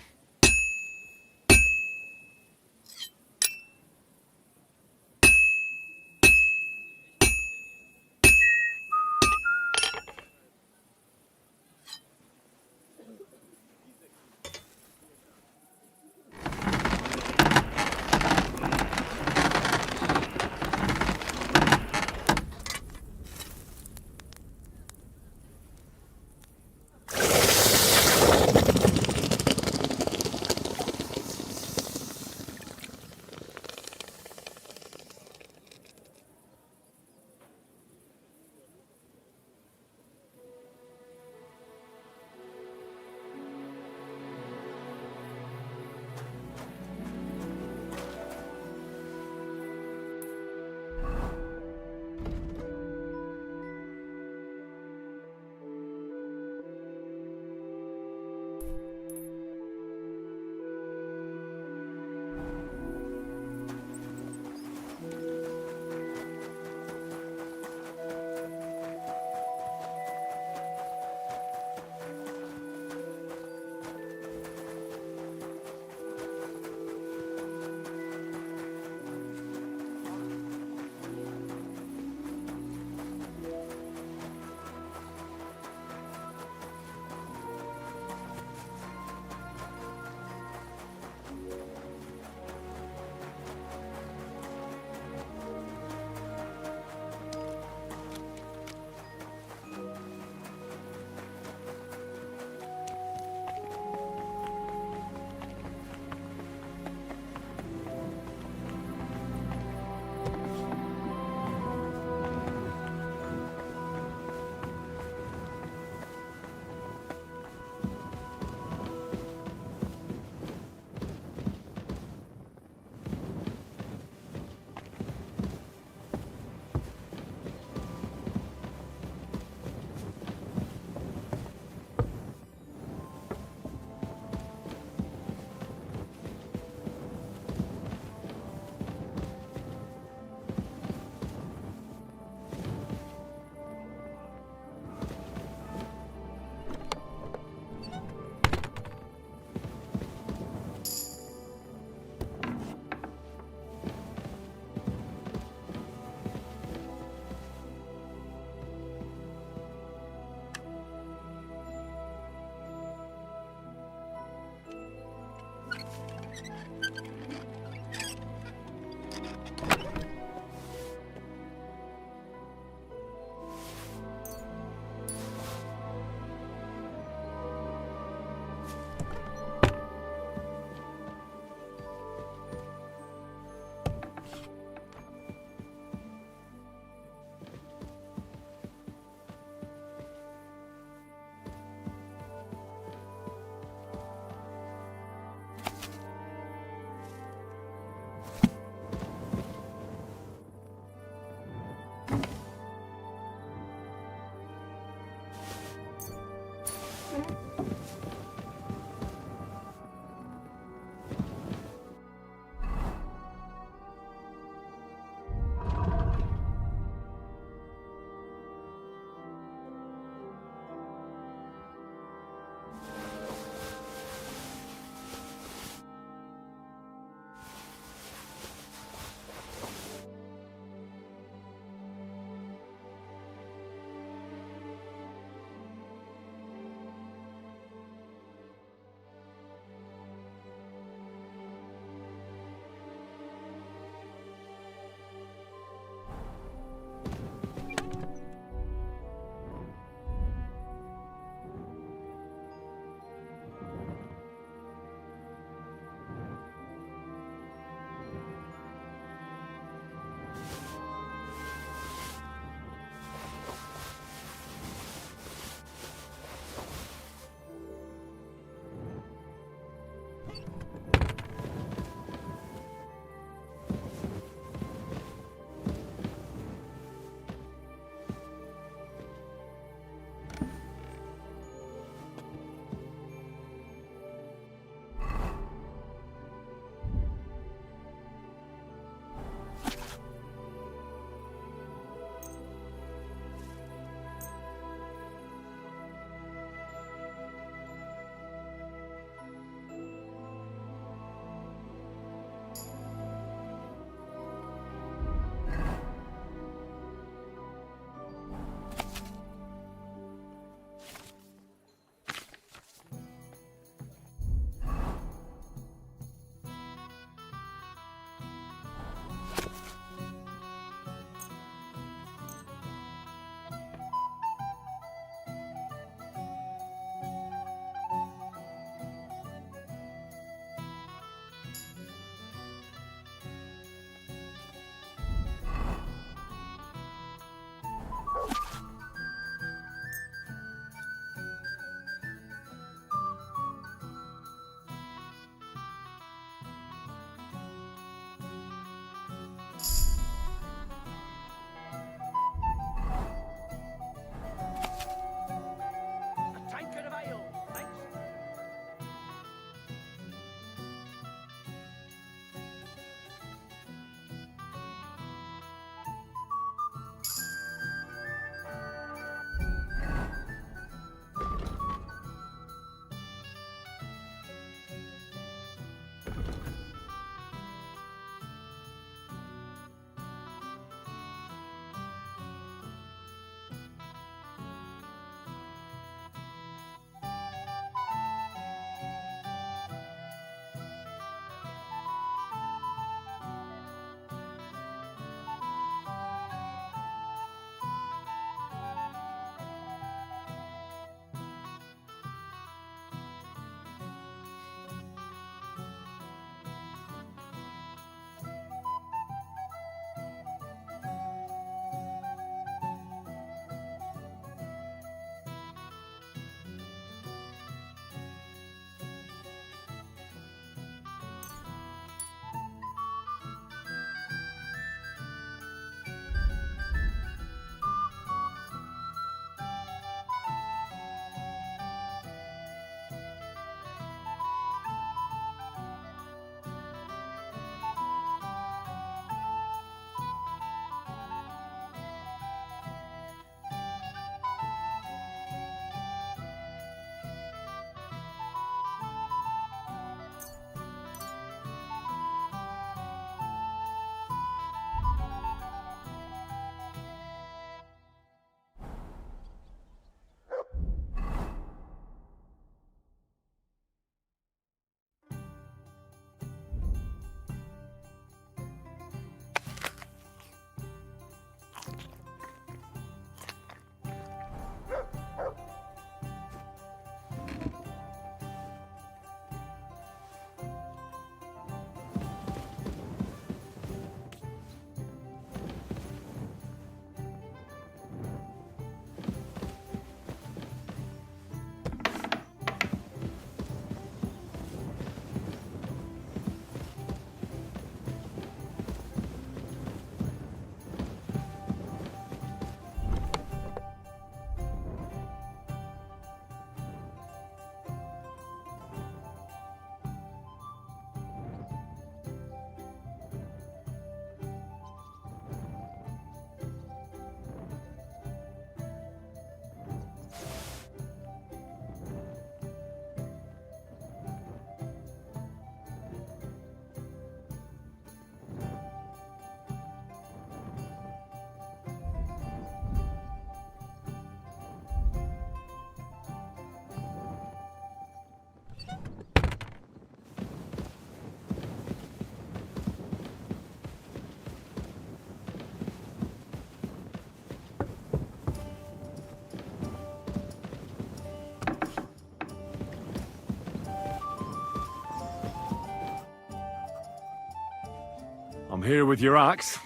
I'm here with your axe.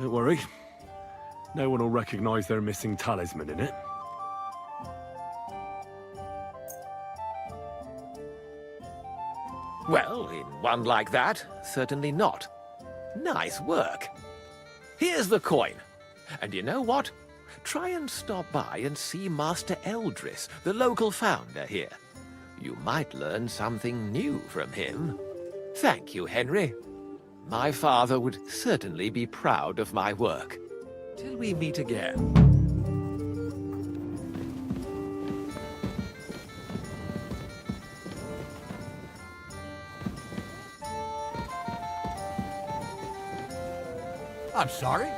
Don't worry. No one will recognize their missing talisman in it. Well, in one like that, certainly not. Nice work. Here's the coin. And you know what? Try and stop by and see Master Eldris, the local founder here. You might learn something new from him. Thank you, Henry. My father would certainly be proud of my work. Till we meet again. I'm sorry?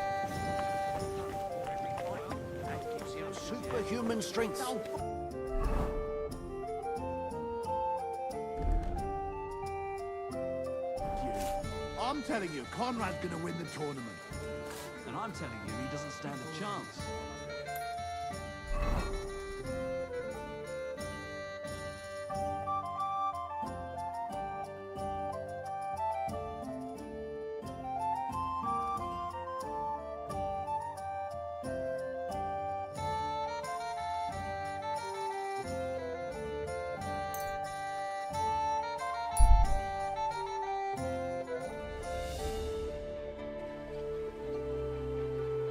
Superhuman strength. I'm telling you, Conrad's gonna win the tournament. And I'm telling you, he doesn't stand a chance.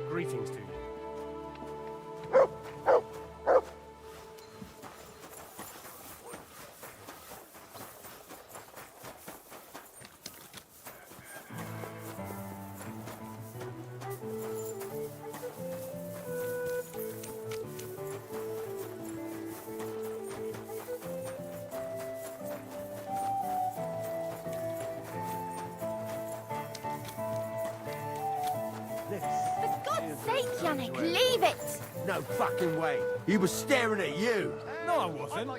Greetings to you. For God's sake, Yannick, leave it! No fucking way. He was staring at you. No, I wasn't.